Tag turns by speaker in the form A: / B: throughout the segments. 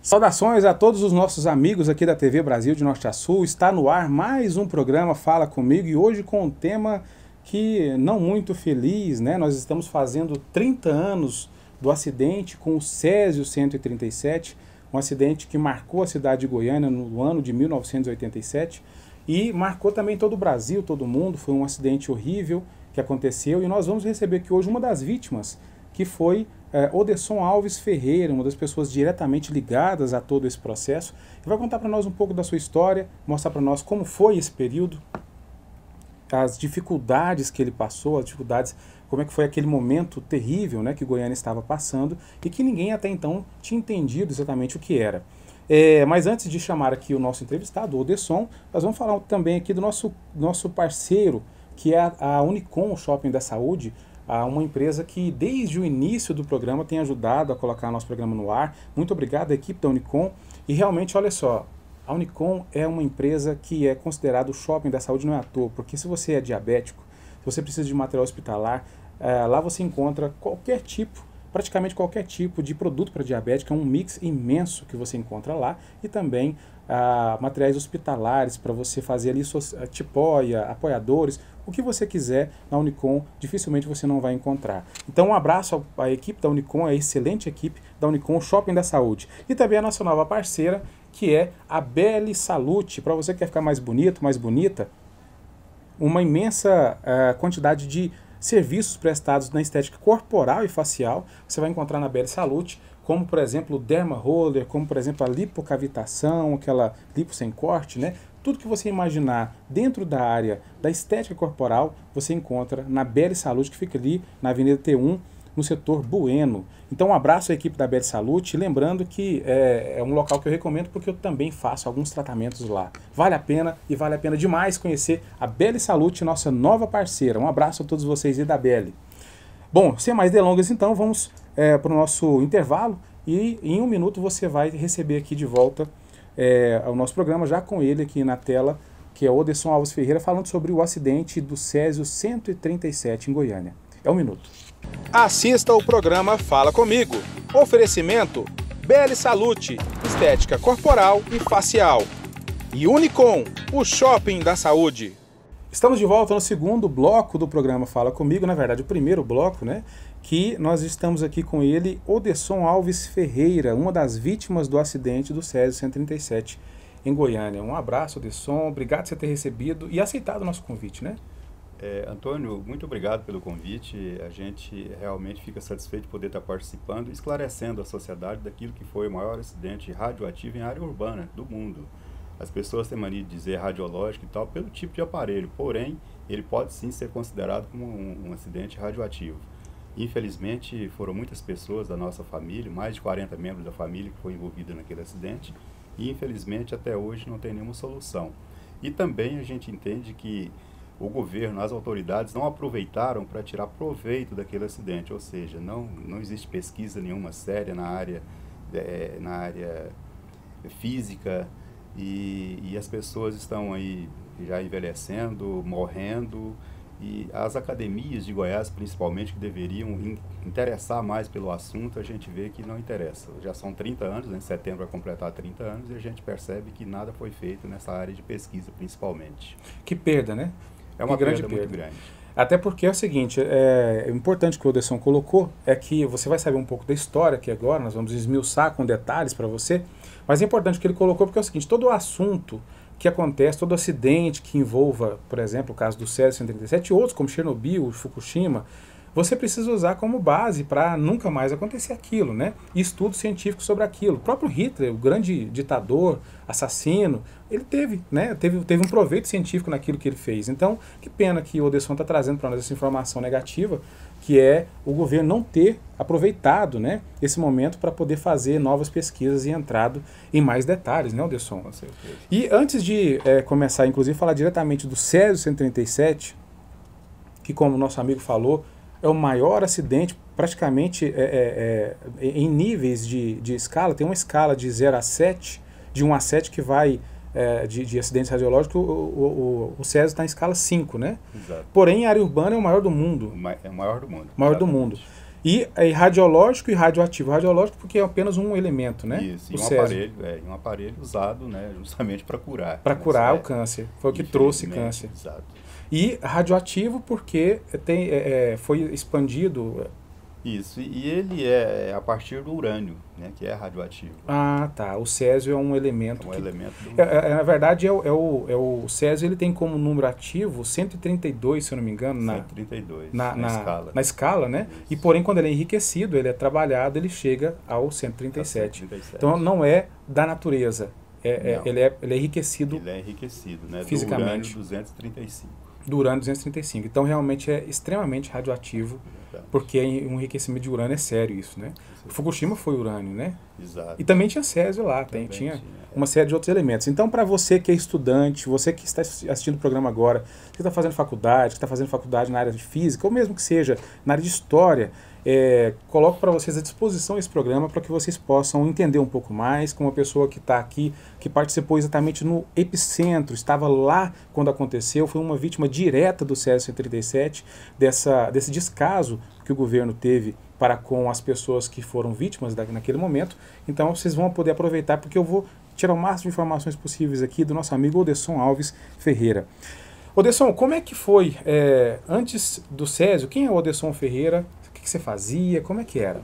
A: Saudações a todos os nossos amigos aqui da TV Brasil de Norte a Sul. Está no ar mais um programa Fala Comigo e hoje com um tema que não muito feliz, né? Nós estamos fazendo 30 anos do acidente com o Césio 137, um acidente que marcou a cidade de Goiânia no ano de 1987 e marcou também todo o Brasil, todo mundo. Foi um acidente horrível que aconteceu e nós vamos receber aqui hoje uma das vítimas, que foi Odesson Alves Ferreira, uma das pessoas diretamente ligadas a todo esse processo, e vai contar para nós um pouco da sua história, mostrar para nós como foi esse período, as dificuldades que ele passou, as dificuldades, como é que foi aquele momento terrível, né, que Goiânia estava passando e que ninguém até então tinha entendido exatamente o que era. Mas antes de chamar aqui o nosso entrevistado, o Odesson, nós vamos falar também aqui do nosso parceiro, que é a Unicom Shopping da Saúde, uma empresa que desde o início do programa tem ajudado a colocar nosso programa no ar. Muito obrigado à equipe da Unicom. E realmente, olha só, a Unicom é uma empresa que é considerada o shopping da saúde, não é à toa, porque se você é diabético, se você precisa de material hospitalar, lá você encontra praticamente qualquer tipo de produto para diabético, é um mix imenso que você encontra lá, e também materiais hospitalares para você fazer ali suas tipóia, apoiadores, o que você quiser na Unicom, dificilmente você não vai encontrar. Então um abraço à equipe da Unicom, a excelente equipe da Unicom Shopping da Saúde. E também a nossa nova parceira, que é a Belle Salute. Para você que quer ficar mais bonito, mais bonita, uma imensa quantidade de serviços prestados na estética corporal e facial, você vai encontrar na Belle Salute, como por exemplo o Derma Roller, como por exemplo a lipocavitação, aquela lipo sem corte, né? Tudo que você imaginar dentro da área da estética corporal, você encontra na Belle Salute, que fica ali na Avenida T1, no setor Bueno. Então um abraço à equipe da Belle Salute, lembrando que é um local que eu recomendo porque eu também faço alguns tratamentos lá. Vale a pena e vale a pena demais conhecer a Belle Salute, nossa nova parceira. Um abraço a todos vocês aí da Belle. Bom, sem mais delongas então, vamos para o nosso intervalo e em um minuto você vai receber aqui de volta o nosso programa, já com ele aqui na tela, que é o Odesson Alves Ferreira, falando sobre o acidente do Césio 137 em Goiânia. É um minuto. Assista o programa Fala Comigo. Oferecimento Belle Salute, estética corporal e facial. E Unicom, o shopping da saúde. Estamos de volta no segundo bloco do programa Fala Comigo, na verdade o primeiro bloco, né? Que nós estamos aqui com ele, Odesson Alves Ferreira, uma das vítimas do acidente do Césio 137 em Goiânia. Um abraço, Odesson, obrigado por você ter recebido e aceitado o nosso convite, né?
B: Antônio, muito obrigado pelo convite. A gente realmente fica satisfeito de poder estar participando e esclarecendo a sociedade daquilo que foi o maior acidente radioativo em área urbana do mundo. As pessoas têm mania de dizer radiológico e tal pelo tipo de aparelho, porém, ele pode sim ser considerado como um acidente radioativo. Infelizmente, foram muitas pessoas da nossa família, mais de 40 membros da família que foram envolvidos naquele acidente, e infelizmente até hoje não tem nenhuma solução. E também a gente entende que o governo, as autoridades não aproveitaram para tirar proveito daquele acidente, ou seja, não existe pesquisa nenhuma séria na área física, e as pessoas estão aí já envelhecendo, morrendo, e as academias de Goiás, principalmente, que deveriam interessar mais pelo assunto, a gente vê que não interessa. Já são 30 anos, né? Em setembro vai completar 30 anos, e a gente percebe que nada foi feito nessa área de pesquisa, principalmente.
A: Que perda, né?
B: É uma perda muito grande.
A: Até porque é o seguinte, é importante que o Odesson colocou, é que você vai saber um pouco da história aqui agora, nós vamos esmiuçar com detalhes para você, mas é importante que ele colocou porque é o seguinte, todo o assunto que acontece, todo acidente que envolva, por exemplo, o caso do Césio 137 e outros como Chernobyl, Fukushima, você precisa usar como base para nunca mais acontecer aquilo, né? E estudos científicos sobre aquilo. O próprio Hitler, o grande ditador, assassino, ele teve um proveito científico naquilo que ele fez. Então, que pena que o Odesson está trazendo para nós essa informação negativa, que é o governo não ter aproveitado, né, esse momento para poder fazer novas pesquisas e entrado em mais detalhes, né, Odesson?
B: Com certeza.
A: E antes de começar, inclusive, a falar diretamente do Césio 137, que como o nosso amigo falou, é o maior acidente, praticamente em níveis de escala. Tem uma escala de 0 a 7, de 1 a 7 que vai de acidentes radiológicos, o Césio está em escala 5, né?
B: Exato.
A: Porém, em área urbana é o maior do mundo.
B: É o maior do mundo.
A: Maior do mundo. E radiológico e radioativo. Radiológico porque é apenas um elemento, né?
B: Isso,
A: O
B: e
A: césio.
B: um aparelho usado, né, justamente para curar.
A: Para
B: né,
A: curar o câncer. Foi o que trouxe
B: infelizmente,
A: câncer.
B: Exato.
A: E radioativo porque foi expandido.
B: Isso, e ele é a partir do urânio, né, que é radioativo.
A: Ah, tá. O césio é um elemento
B: É um
A: que...
B: elemento do...
A: Na verdade, o césio ele tem como número ativo 132, se eu não me engano,
B: 132,
A: na
B: escala.
A: na escala, né?
B: Isso.
A: E porém, quando ele é enriquecido, ele é trabalhado, ele chega ao 137.
B: 137.
A: Então, não é da natureza.
B: Não.
A: Ele é enriquecido
B: Ele é enriquecido, né?
A: fisicamente.
B: Do urânio 235.
A: do urânio 235. Então, realmente é extremamente radioativo,
B: Verdade.
A: porque um enriquecimento de urânio é sério isso, né? Fukushima foi urânio, né?
B: Exato.
A: E também tinha césio lá,
B: Também
A: tinha uma série de outros elementos. Então, para você que é estudante, você que está assistindo o programa agora, que está fazendo faculdade, que está fazendo faculdade na área de física, ou mesmo que seja na área de história, coloco para vocês à disposição esse programa para que vocês possam entender um pouco mais com uma pessoa que está aqui, que participou exatamente no epicentro, estava lá quando aconteceu, foi uma vítima direta do Césio 137, desse descaso que o governo teve para com as pessoas que foram vítimas naquele momento. Então vocês vão poder aproveitar, porque eu vou tirar o máximo de informações possíveis aqui do nosso amigo Odesson Alves Ferreira. Odesson, como é que foi antes do Césio? Quem é o Odesson Ferreira? O que você fazia? Como é que era?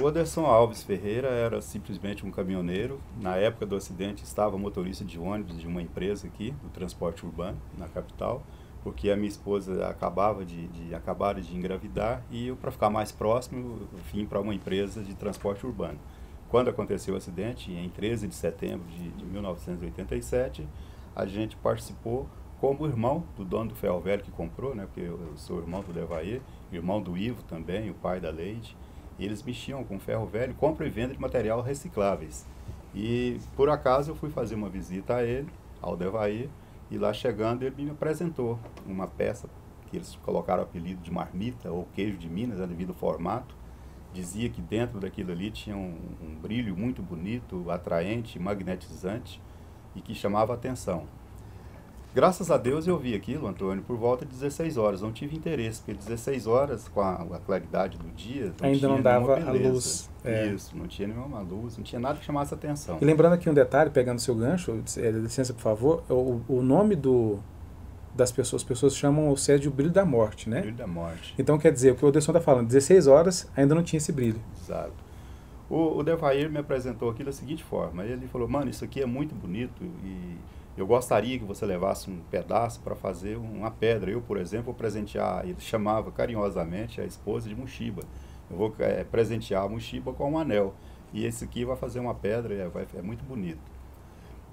B: O Odesson Alves Ferreira era simplesmente um caminhoneiro. Na época do acidente estava motorista de ônibus de uma empresa aqui, do transporte urbano, na capital, porque a minha esposa acabara de engravidar e eu, para ficar mais próximo, vim para uma empresa de transporte urbano. Quando aconteceu o acidente, em 13 de setembro de 1987, a gente participou como irmão do dono do ferro velho que comprou, né, porque eu sou irmão do Devair, irmão do Ivo também, o pai da Leide, e eles mexiam com ferro velho, compra e venda de material recicláveis. E, por acaso, eu fui fazer uma visita a ele, ao Devair, e lá chegando ele me apresentou uma peça que eles colocaram o apelido de marmita ou queijo de Minas, devido ao formato. Dizia que dentro daquilo ali tinha um brilho muito bonito, atraente, magnetizante e que chamava a atenção. Graças a Deus eu vi aquilo, Antônio, por volta de 16 horas. Não tive interesse, porque 16 horas, com a claridade do dia,
A: ainda não dava a luz.
B: Isso, não tinha nenhuma luz, não tinha nada que chamasse atenção.
A: E lembrando aqui um detalhe, pegando seu gancho, licença por favor, o nome das pessoas, as pessoas chamam o Césio de brilho da morte, né?
B: Brilho da morte.
A: Então quer dizer, o que o Odesson está falando, 16 horas ainda não tinha esse brilho.
B: Exato. O Devair me apresentou aquilo da seguinte forma, ele falou, mano, isso aqui é muito bonito e eu gostaria que você levasse um pedaço para fazer uma pedra. Eu, por exemplo, vou presentear, ele chamava carinhosamente a esposa de Mushiba. Eu vou presentear a Mushiba com um anel. E esse aqui vai fazer uma pedra, é muito bonito.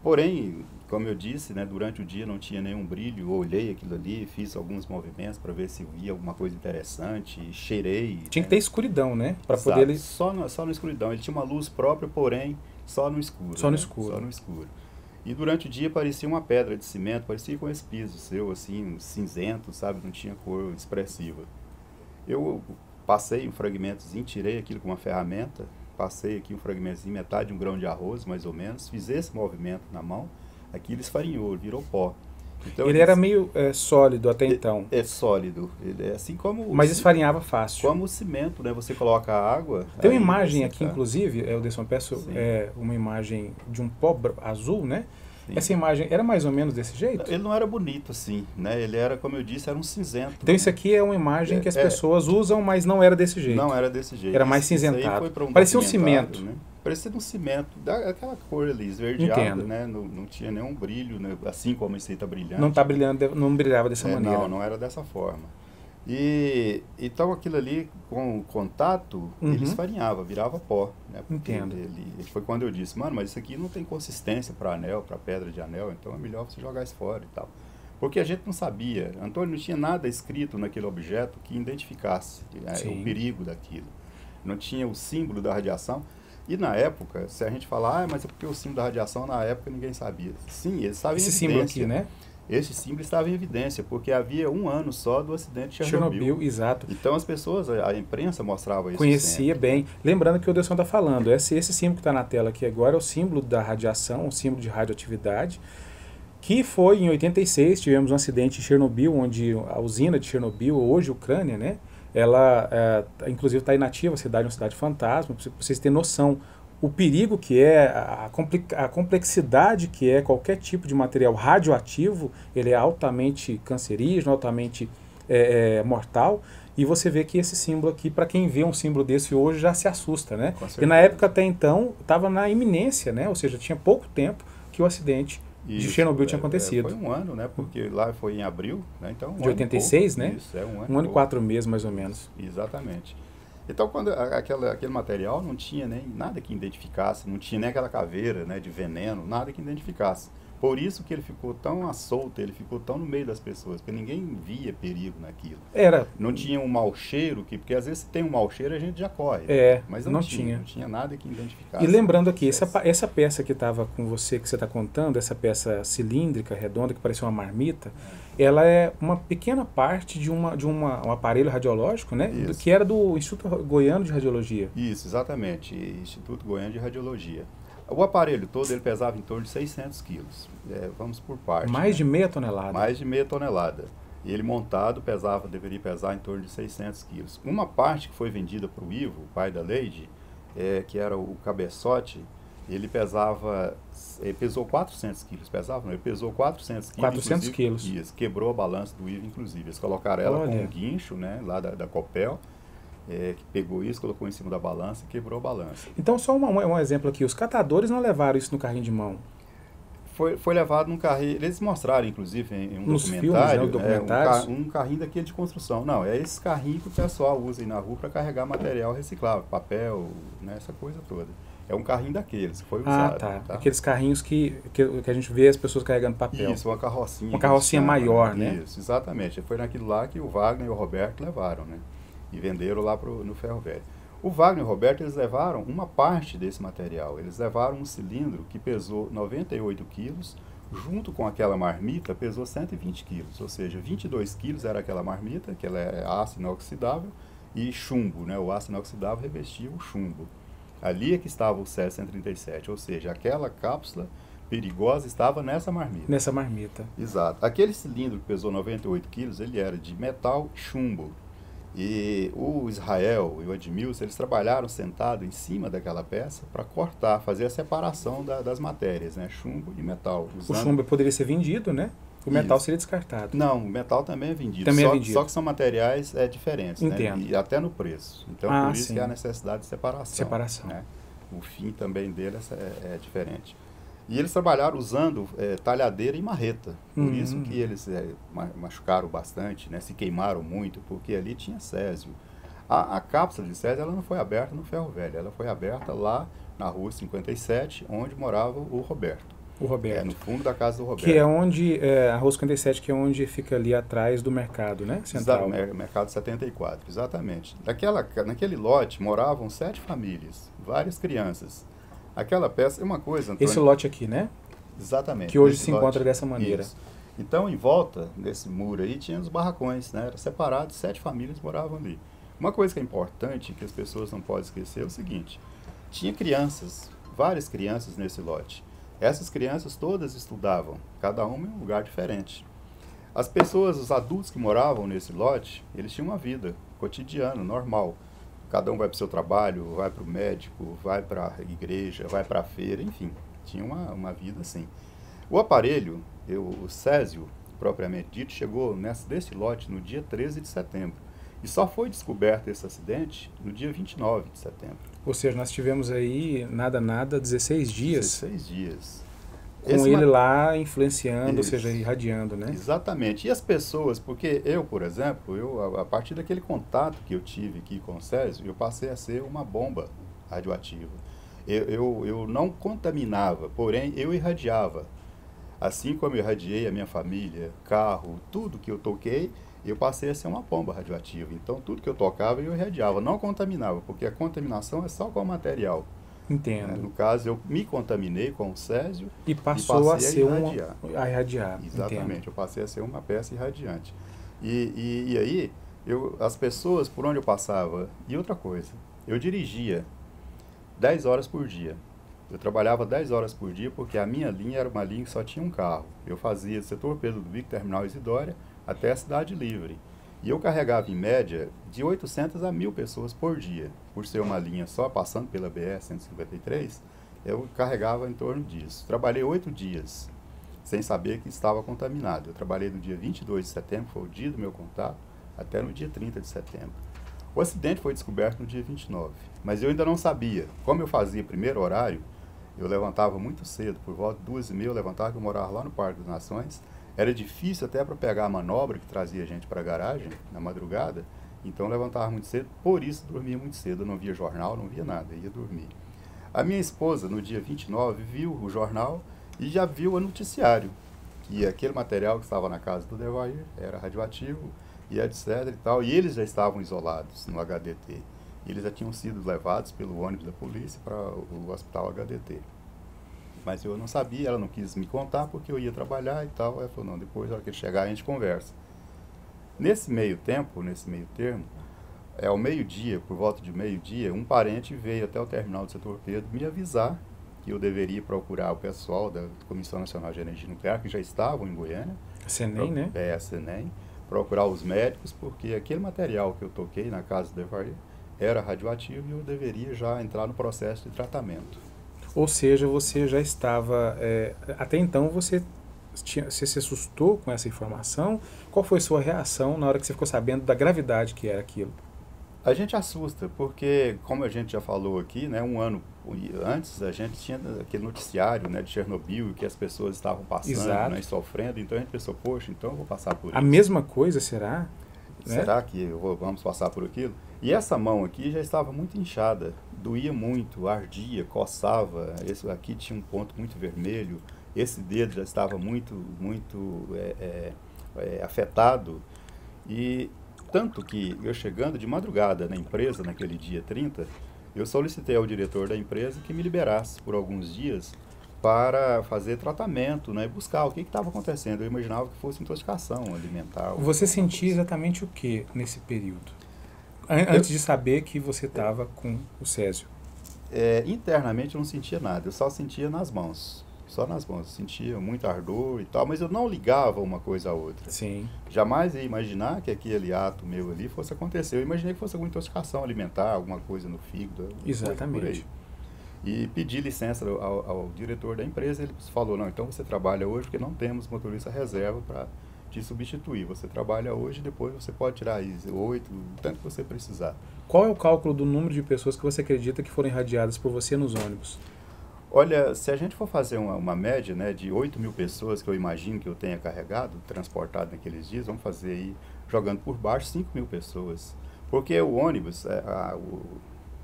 B: Porém, como eu disse, né, durante o dia não tinha nenhum brilho. Eu olhei aquilo ali, fiz alguns movimentos para ver se via alguma coisa interessante, cheirei.
A: Tinha que ter escuridão, né? Para
B: Exato,
A: poder ele...
B: só na escuridão. Ele tinha uma luz própria, porém, só no escuro.
A: Só no
B: né?
A: escuro.
B: Só no escuro. E durante o dia parecia uma pedra de cimento, parecia com esse piso seu, assim, cinzento, sabe? Não tinha cor expressiva. Eu passei um fragmentozinho, tirei aquilo com uma ferramenta, passei aqui um fragmentozinho, metade de um grão de arroz, mais ou menos, fiz esse movimento na mão, aquilo esfarinhou, virou pó. Então,
A: ele era meio sólido até então.
B: É sólido, ele é assim como...
A: Mas esfarinhava fácil.
B: Como o cimento, né? Você coloca a água...
A: Tem uma imagem aqui, inclusive, Odesson, peço uma imagem de um pó azul, né? Sim. Essa imagem era mais ou menos desse jeito?
B: Ele não era bonito assim, né? Ele era, como eu disse, era um cinzento.
A: Então isso aqui é uma imagem que as pessoas usam, mas não era desse jeito.
B: Não era desse jeito.
A: Era mais cinzentado. Parecia um cimento.
B: Né? Parecia um cimento, aquela cor ali, esverdeada, né? Não tinha nenhum brilho, né? Assim como esse aí está brilhando.
A: Não está brilhando, não brilhava dessa maneira.
B: Não era dessa forma. E então aquilo ali, com o contato, ele esfarinhava, virava pó. Né?
A: Entendo.
B: Ele foi quando eu disse, mano, mas isso aqui não tem consistência para anel, para pedra de anel, então é melhor você jogar isso fora e tal. Porque a gente não sabia, Antônio, não tinha nada escrito naquele objeto que identificasse o perigo daquilo. Não tinha o símbolo da radiação. E na época, se a gente falar, mas é porque o símbolo da radiação na época ninguém sabia. Sim, eles estavam em evidência. Esse símbolo aqui, né? Esse símbolo estava em evidência, porque havia um ano só do acidente de Chernobyl.
A: Exato.
B: Então as pessoas, a imprensa mostrava isso.
A: Conhecia bem. Lembrando que o Odesson está falando, esse símbolo que está na tela aqui agora é o símbolo da radiação, o símbolo de radioatividade, que foi em 86, tivemos um acidente em Chernobyl, onde a usina de Chernobyl, hoje Ucrânia, né, ela, inclusive, está inativa, a cidade é uma cidade fantasma, para vocês terem noção o perigo que é, a complexidade que é qualquer tipo de material radioativo. Ele é altamente cancerígeno, altamente mortal. E você vê que esse símbolo aqui, para quem vê um símbolo desse hoje, já se assusta, né? E na época até então, estava na iminência, né? Ou seja, tinha pouco tempo que o acidente de Chernobyl tinha acontecido.
B: Foi um ano, né? Porque lá foi em abril, né? Então,
A: de 86, né?
B: Isso,
A: um ano e 4 meses, mais ou menos.
B: Exatamente. Então, quando aquele material não tinha nem nada que identificasse, não tinha nem aquela caveira, né, de veneno, nada que identificasse. Por isso que ele ficou tão à solta, ele ficou tão no meio das pessoas, porque ninguém via perigo naquilo. Não tinha um mau cheiro, porque às vezes se tem um mau cheiro a gente já corre. Mas não tinha nada que identificasse.
A: E lembrando aqui, essa peça que estava com você, que você está contando, essa peça cilíndrica, redonda, que parecia uma marmita, ela é uma pequena parte de um aparelho radiológico, né? Que era do Instituto Goiano de Radiologia.
B: Isso, exatamente, Instituto Goiano de Radiologia. O aparelho todo ele pesava em torno de 600 quilos. Vamos por parte.
A: Mais de meia tonelada.
B: Mais de meia tonelada. E ele montado deveria pesar em torno de 600 quilos. Uma parte que foi vendida para o Ivo, o pai da Leide, que era o cabeçote, ele pesou 400 quilos. Pesava não, ele pesou 400 quilos.
A: 400 quilos.
B: Isso, quebrou a balança do Ivo, inclusive. Eles colocaram ela com um guincho, né, lá da Copel. Que pegou isso, colocou em cima da balança e quebrou a balança.
A: Então, só um exemplo aqui. Os catadores não levaram isso no carrinho de mão?
B: Foi levado num carrinho... Eles mostraram, inclusive, em um
A: nos
B: documentário,
A: filmes,
B: um carrinho daquele de construção. Não, é esse carrinho que o pessoal usa aí na rua para carregar material reciclável, papel, né, essa coisa toda. É um carrinho daqueles que foi usado.
A: Tá. Aqueles carrinhos que a gente vê as pessoas carregando papel.
B: Isso, uma carrocinha.
A: Uma carrocinha maior, né?
B: Isso, exatamente. Foi naquilo lá que o Wagner e o Roberto levaram, né? E venderam lá no Ferro Velho. O Wagner e o Roberto, eles levaram uma parte desse material. Eles levaram um cilindro que pesou 98 quilos, junto com aquela marmita, pesou 120 quilos. Ou seja, 22 quilos era aquela marmita, que ela é aço inoxidável, e chumbo, né? O aço inoxidável revestia o chumbo. Ali é que estava o Césio-137, ou seja, aquela cápsula perigosa estava nessa marmita.
A: Nessa marmita.
B: Exato. Aquele cilindro que pesou 98 quilos, ele era de metal chumbo. E o Israel e o Edmilson, eles trabalharam sentado em cima daquela peça para cortar, fazer a separação das matérias, né? Chumbo e metal.
A: O chumbo poderia ser vendido, né? O metal seria descartado.
B: Não, o metal também é vendido. Só que são materiais diferentes,
A: Entendo.
B: Né? E até no preço. Então, por isso que há a necessidade de separação. Né? O fim também dele é diferente. E eles trabalharam usando talhadeira e marreta. Por isso que eles machucaram bastante, né? Se queimaram muito, porque ali tinha césio. A cápsula de césio ela não foi aberta no Ferro Velho, ela foi aberta lá na Rua 57, onde morava o Roberto.
A: O Roberto.
B: No fundo da casa do Roberto.
A: Que é onde, a Rua 57, que é onde fica ali atrás do mercado, né? Central.
B: Mercado 74, exatamente. Naquele lote moravam 7 famílias, várias crianças. Aquela peça é uma coisa, Antônio.
A: Esse lote aqui, né?
B: Exatamente.
A: Que hoje se encontra dessa maneira.
B: Isso. Então, em volta desse muro aí, tinha os barracões, né? Era separado, 7 famílias moravam ali. Uma coisa que é importante, que as pessoas não podem esquecer, é o seguinte. Tinha crianças, várias crianças nesse lote. Essas crianças todas estudavam, cada uma em um lugar diferente. As pessoas, os adultos que moravam nesse lote, eles tinham uma vida cotidiana, normal. Cada um vai para o seu trabalho, vai para o médico, vai para a igreja, vai para a feira, enfim. Tinha uma vida assim. O aparelho, o Césio, propriamente dito, chegou desse lote no dia 13 de setembro. E só foi descoberto esse acidente no dia 29 de setembro.
A: Ou seja, nós tivemos aí, 16 dias.
B: 16 dias.
A: Com ele lá influenciando, ou seja, irradiando, né?
B: Exatamente. E as pessoas, porque eu, por exemplo, a partir daquele contato que eu tive aqui com o Césio, eu passei a ser uma bomba radioativa. Eu não contaminava, porém eu irradiava. Assim como eu irradiei a minha família, carro, tudo que eu toquei, eu passei a ser uma bomba radioativa. Então, tudo que eu tocava, eu irradiava. Não contaminava, porque a contaminação é só com o material.
A: Entendo.
B: No caso, eu me contaminei com o Césio
A: e passou a ser
B: a
A: irradiar.
B: Exatamente,
A: Entendo.
B: Eu passei a ser uma peça irradiante. E aí, as pessoas por onde eu passava... E outra coisa, eu dirigia 10 horas por dia. Eu trabalhava 10 horas por dia porque a minha linha era uma linha que só tinha um carro. Eu fazia setor Pedro do Vico, Terminal Isidória, até a Cidade Livre. E eu carregava, em média, de 800 a 1.000 pessoas por dia. Por ser uma linha só, passando pela BR-153, eu carregava em torno disso. Trabalhei 8 dias, sem saber que estava contaminado. Eu trabalhei no dia 22 de setembro, foi o dia do meu contato, até no dia 30 de setembro. O acidente foi descoberto no dia 29, mas eu ainda não sabia. Como eu fazia primeiro horário, eu levantava muito cedo, por volta de 2h30 eu levantava, que eu morava lá no Parque das Nações. Era difícil até para pegar a manobra que trazia a gente para a garagem, na madrugada, então eu levantava muito cedo, por isso dormia muito cedo. Eu não via jornal, não via nada, ia dormir. A minha esposa, no dia 29, viu o jornal e já viu o noticiário, que aquele material que estava na casa do Devair era radioativo, e etc e tal, e eles já estavam isolados no HDT. Eles já tinham sido levados pelo ônibus da polícia para o hospital HDT. Mas eu não sabia, ela não quis me contar porque eu ia trabalhar e tal. Ela falou, não, depois, na hora que ele chegar, a gente conversa. Nesse meio tempo, nesse meio termo, ao meio-dia, por volta de meio-dia, um parente veio até o terminal do Setor Pedro me avisar que eu deveria procurar o pessoal da Comissão Nacional de Energia Nuclear, que já estavam em Goiânia.
A: A CENEM, né?
B: A CENEM. Procurar os médicos, porque aquele material que eu toquei na casa do Devair era radioativo e eu deveria já entrar no processo de tratamento.
A: Ou seja, você já estava... até então você se assustou com essa informação? Qual foi a sua reação na hora que você ficou sabendo da gravidade que era aquilo?
B: A gente assusta, porque, como a gente já falou aqui, né, um ano antes a gente tinha aquele noticiário, né, de Chernobyl, que as pessoas estavam passando, né, e sofrendo, então a gente pensou, poxa, então eu vou passar por isso.
A: A mesma coisa, será?
B: Será que vamos passar por aquilo? E essa mão aqui já estava muito inchada, doía muito, ardia, coçava, esse aqui tinha um ponto muito vermelho, esse dedo já estava muito afetado, e tanto que eu chegando de madrugada na empresa, naquele dia 30, eu solicitei ao diretor da empresa que me liberasse por alguns dias para fazer tratamento, né, e buscar o que estava acontecendo. Eu imaginava que fosse intoxicação alimentar.
A: Você sentia exatamente o que nesse período? Antes de saber que você estava com o césio.
B: Internamente eu não sentia nada, eu só sentia nas mãos. Só nas mãos, eu sentia muito ardor e tal, mas eu não ligava uma coisa à outra.
A: Sim.
B: Jamais ia imaginar que aquele ato meu ali fosse acontecer. Eu imaginei que fosse alguma intoxicação alimentar, alguma coisa no fígado.
A: Exatamente.
B: E pedi licença ao diretor da empresa, ele falou, não, então você trabalha hoje porque não temos motorista reserva para te substituir. Você trabalha hoje, depois você pode tirar aí 8, tanto que você precisar.
A: Qual é o cálculo do número de pessoas que você acredita que foram irradiadas por você nos ônibus?
B: Olha, se a gente for fazer uma média, né, de 8.000 pessoas que eu imagino que eu tenha carregado, transportado naqueles dias, vamos fazer aí, jogando por baixo, 5.000 pessoas. Porque o ônibus,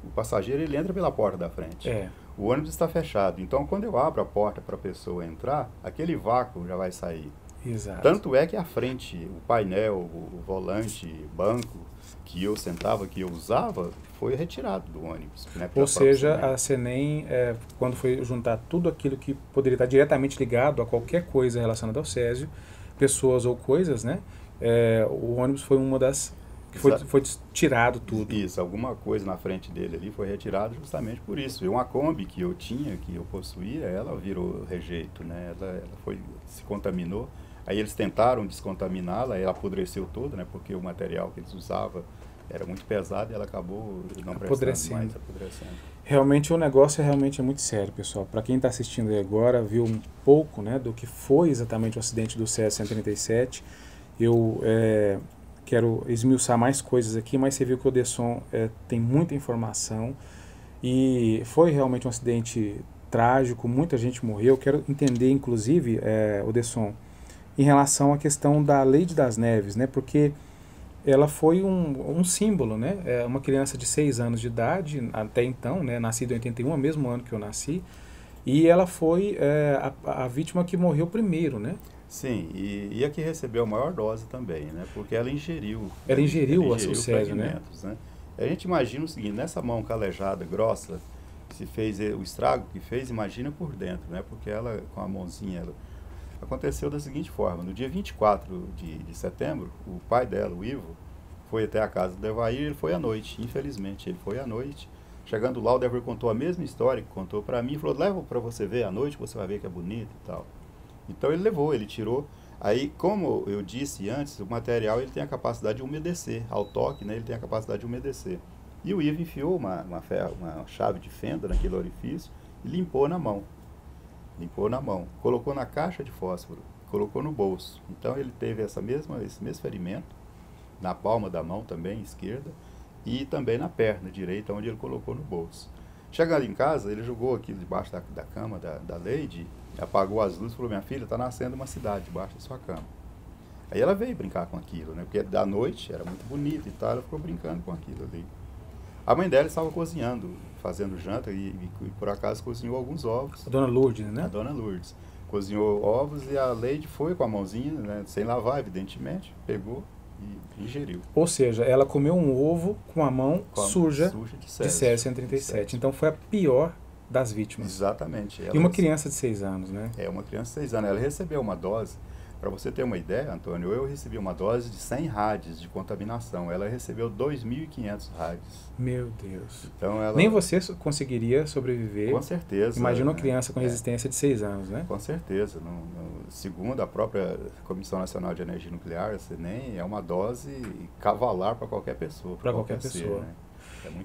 B: o passageiro, ele entra pela porta da frente. O ônibus está fechado. Então, quando eu abro a porta para a pessoa entrar, aquele vácuo já vai sair.
A: Exato.
B: Tanto é que a frente, o painel, o volante, banco que eu sentava, que eu usava, foi retirado do ônibus. Né,
A: ou seja, a CENEM, quando foi juntar tudo aquilo que poderia estar diretamente ligado a qualquer coisa relacionada ao césio, pessoas ou coisas, né? O ônibus foi uma das... Foi tirado tudo.
B: Isso, alguma coisa na frente dele ali foi retirado justamente por isso. E uma Kombi que eu tinha, que eu possuía, ela virou rejeito, né? Ela se contaminou. Aí eles tentaram descontaminá-la, ela apodreceu toda, né? Porque o material que eles usavam era muito pesado e ela acabou não prestando mais, apodrecendo.
A: Realmente o negócio é muito sério, pessoal. Para quem está assistindo aí agora, viu um pouco, né, do que foi exatamente o acidente do Césio 137. Eu quero esmiuçar mais coisas aqui, mas você viu que o Odesson tem muita informação e foi realmente um acidente trágico, muita gente morreu. Quero entender, inclusive, Odesson, em relação à questão da Lady das Neves, né, porque ela foi um símbolo, né? Uma criança de 6 anos de idade, até então, né? Nascida em 81, mesmo ano que eu nasci, e ela foi a vítima que morreu primeiro, né?
B: Sim, e a que recebeu a maior dose também, né? Porque ela ingeriu...
A: Ela ingeriu o césio, né?
B: A gente imagina o seguinte, nessa mão calejada, grossa, se fez o estrago que fez, imagina por dentro, né? Porque ela, com a mãozinha... Aconteceu da seguinte forma, no dia 24 de setembro, o pai dela, o Ivo, foi até a casa do Devair e ele foi à noite, infelizmente, ele foi à noite. Chegando lá, o Devair contou a mesma história que contou para mim, falou, leva para você ver à noite, você vai ver que é bonito e tal. Então ele levou, ele tirou. Aí, como eu disse antes, o material ele tem a capacidade de umedecer. Ao toque, né, ele tem a capacidade de umedecer. E o Ivo enfiou uma chave de fenda naquele orifício e limpou na mão. Limpou na mão. Colocou na caixa de fósforo. Colocou no bolso. Então ele teve esse mesmo ferimento, na palma da mão também, esquerda, e também na perna direita, onde ele colocou no bolso. Chegando em casa, ele jogou aquilo debaixo da cama da Lady, apagou as luzes e falou: minha filha, está nascendo uma cidade debaixo da sua cama. Aí ela veio brincar com aquilo, né? Porque da noite era muito bonito e tal, ela ficou brincando com aquilo ali. A mãe dela estava cozinhando, fazendo janta e por acaso cozinhou alguns ovos.
A: A dona Lourdes, né?
B: A dona Lourdes. Cozinhou ovos e a Lady foi com a mãozinha, né, sem lavar, evidentemente, pegou e ingeriu.
A: Ou seja, ela comeu um ovo com a mão suja de
B: Césio
A: Césio 137. Então foi a pior das vítimas.
B: Exatamente.
A: E uma criança de 6 anos, né?
B: É, uma criança de 6 anos. Ela recebeu uma dose, para você ter uma ideia, Antônio, eu recebi uma dose de 100 rádios de contaminação. Ela recebeu 2.500 rádios.
A: Meu Deus.
B: Então ela...
A: Nem você conseguiria sobreviver.
B: Com certeza.
A: Imagina uma criança com resistência de 6 anos, né?
B: Com certeza. Segundo a própria Comissão Nacional de Energia Nuclear, a CNEM, é uma dose cavalar para qualquer pessoa.
A: Para qualquer pessoa.
B: Né?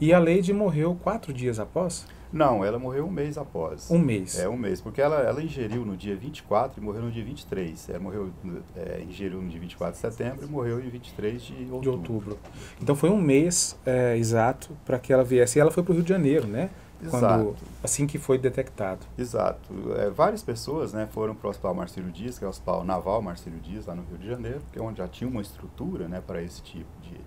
A: E a Lady morreu 4 dias após?
B: Não, ela morreu um mês após.
A: Um mês?
B: É, um mês, porque ela ingeriu no dia 24 e morreu no dia 23. Ela ingeriu no dia 24 de setembro e morreu em 23 de outubro.
A: Então foi um mês exato para que ela viesse. E ela foi para o Rio de Janeiro, né?
B: Exato.
A: Assim que foi detectado.
B: Exato. Várias pessoas, né, foram para o Hospital Marcílio Dias, que é o Hospital Naval Marcílio Dias, lá no Rio de Janeiro, que é onde já tinha uma estrutura, né, para esse tipo de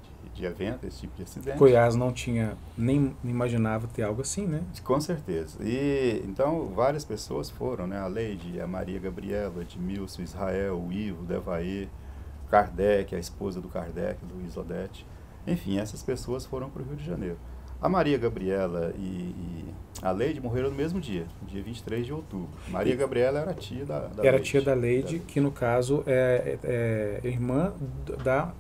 B: evento, esse tipo de acidente.
A: Goiás não tinha, nem imaginava ter algo assim, né?
B: Com certeza. E então várias pessoas foram, né? A Lady, a Maria Gabriela, Edmilson, Israel, o Ivo, o Devair, Kardec, a esposa do Kardec, Luiz Odete. Enfim, essas pessoas foram para o Rio de Janeiro. A Maria Gabriela e a Lady morreram no mesmo dia 23 de outubro. Maria Gabriela era tia da Lady.
A: Era tia da Lady, que no caso é irmã da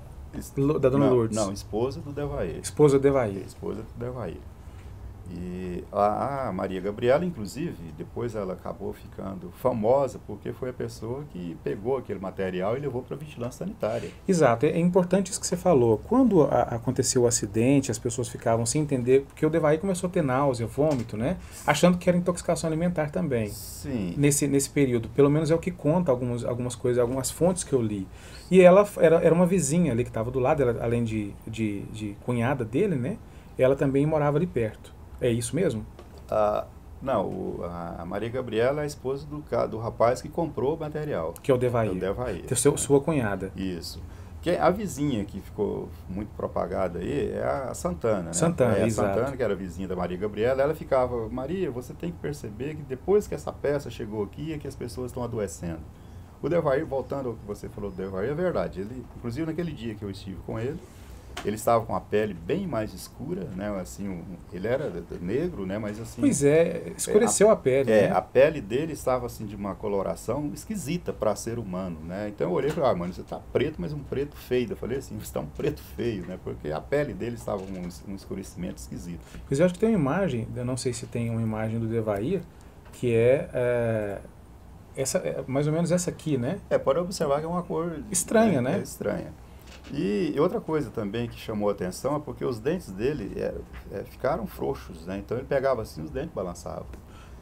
A: Dona Lourdes.
B: Não, esposa do Devair.
A: Esposa do Devair.
B: Esposa do Devair. E a Maria Gabriela, inclusive, depois ela acabou ficando famosa porque foi a pessoa que pegou aquele material e levou para a vigilância sanitária.
A: Exato, é importante isso que você falou. Quando aconteceu o acidente, as pessoas ficavam sem entender, porque o Devair começou a ter náusea, vômito, né? Achando que era intoxicação alimentar também.
B: Sim.
A: Nesse período, pelo menos é o que conta algumas coisas, algumas fontes que eu li. E ela era uma vizinha ali que estava do lado, ela, além de cunhada dele, né? Ela também morava ali perto. É isso mesmo?
B: Não, a Maria Gabriela é a esposa do rapaz que comprou o material.
A: Que é o Devair.
B: É o Devair.
A: Sua cunhada.
B: Isso. Que a vizinha que ficou muito propagada aí é a Santana, né?
A: Santana, exato.
B: A Santana, que era vizinha da Maria Gabriela, ela ficava: Maria, você tem que perceber que depois que essa peça chegou aqui é que as pessoas estão adoecendo. O Devair, voltando ao que você falou do Devair, é verdade. Ele, inclusive naquele dia que eu estive com ele estava com a pele bem mais escura, né? Assim, ele era negro, né? Mas assim...
A: Pois é, escureceu a pele, né?
B: A pele dele estava assim de uma coloração esquisita para ser humano, né? Então eu olhei e falei: mano, você tá preto, mas um preto feio. Eu falei assim: você tá um preto feio, né? Porque a pele dele estava um escurecimento esquisito.
A: Pois eu acho que tem uma imagem, eu não sei se tem uma imagem do Devair, que é mais ou menos essa aqui, né?
B: Pode observar que é uma cor...
A: estranha, né?
B: Estranha. E outra coisa também que chamou a atenção é porque os dentes dele ficaram frouxos, né? Então ele pegava assim, os dentes balançavam.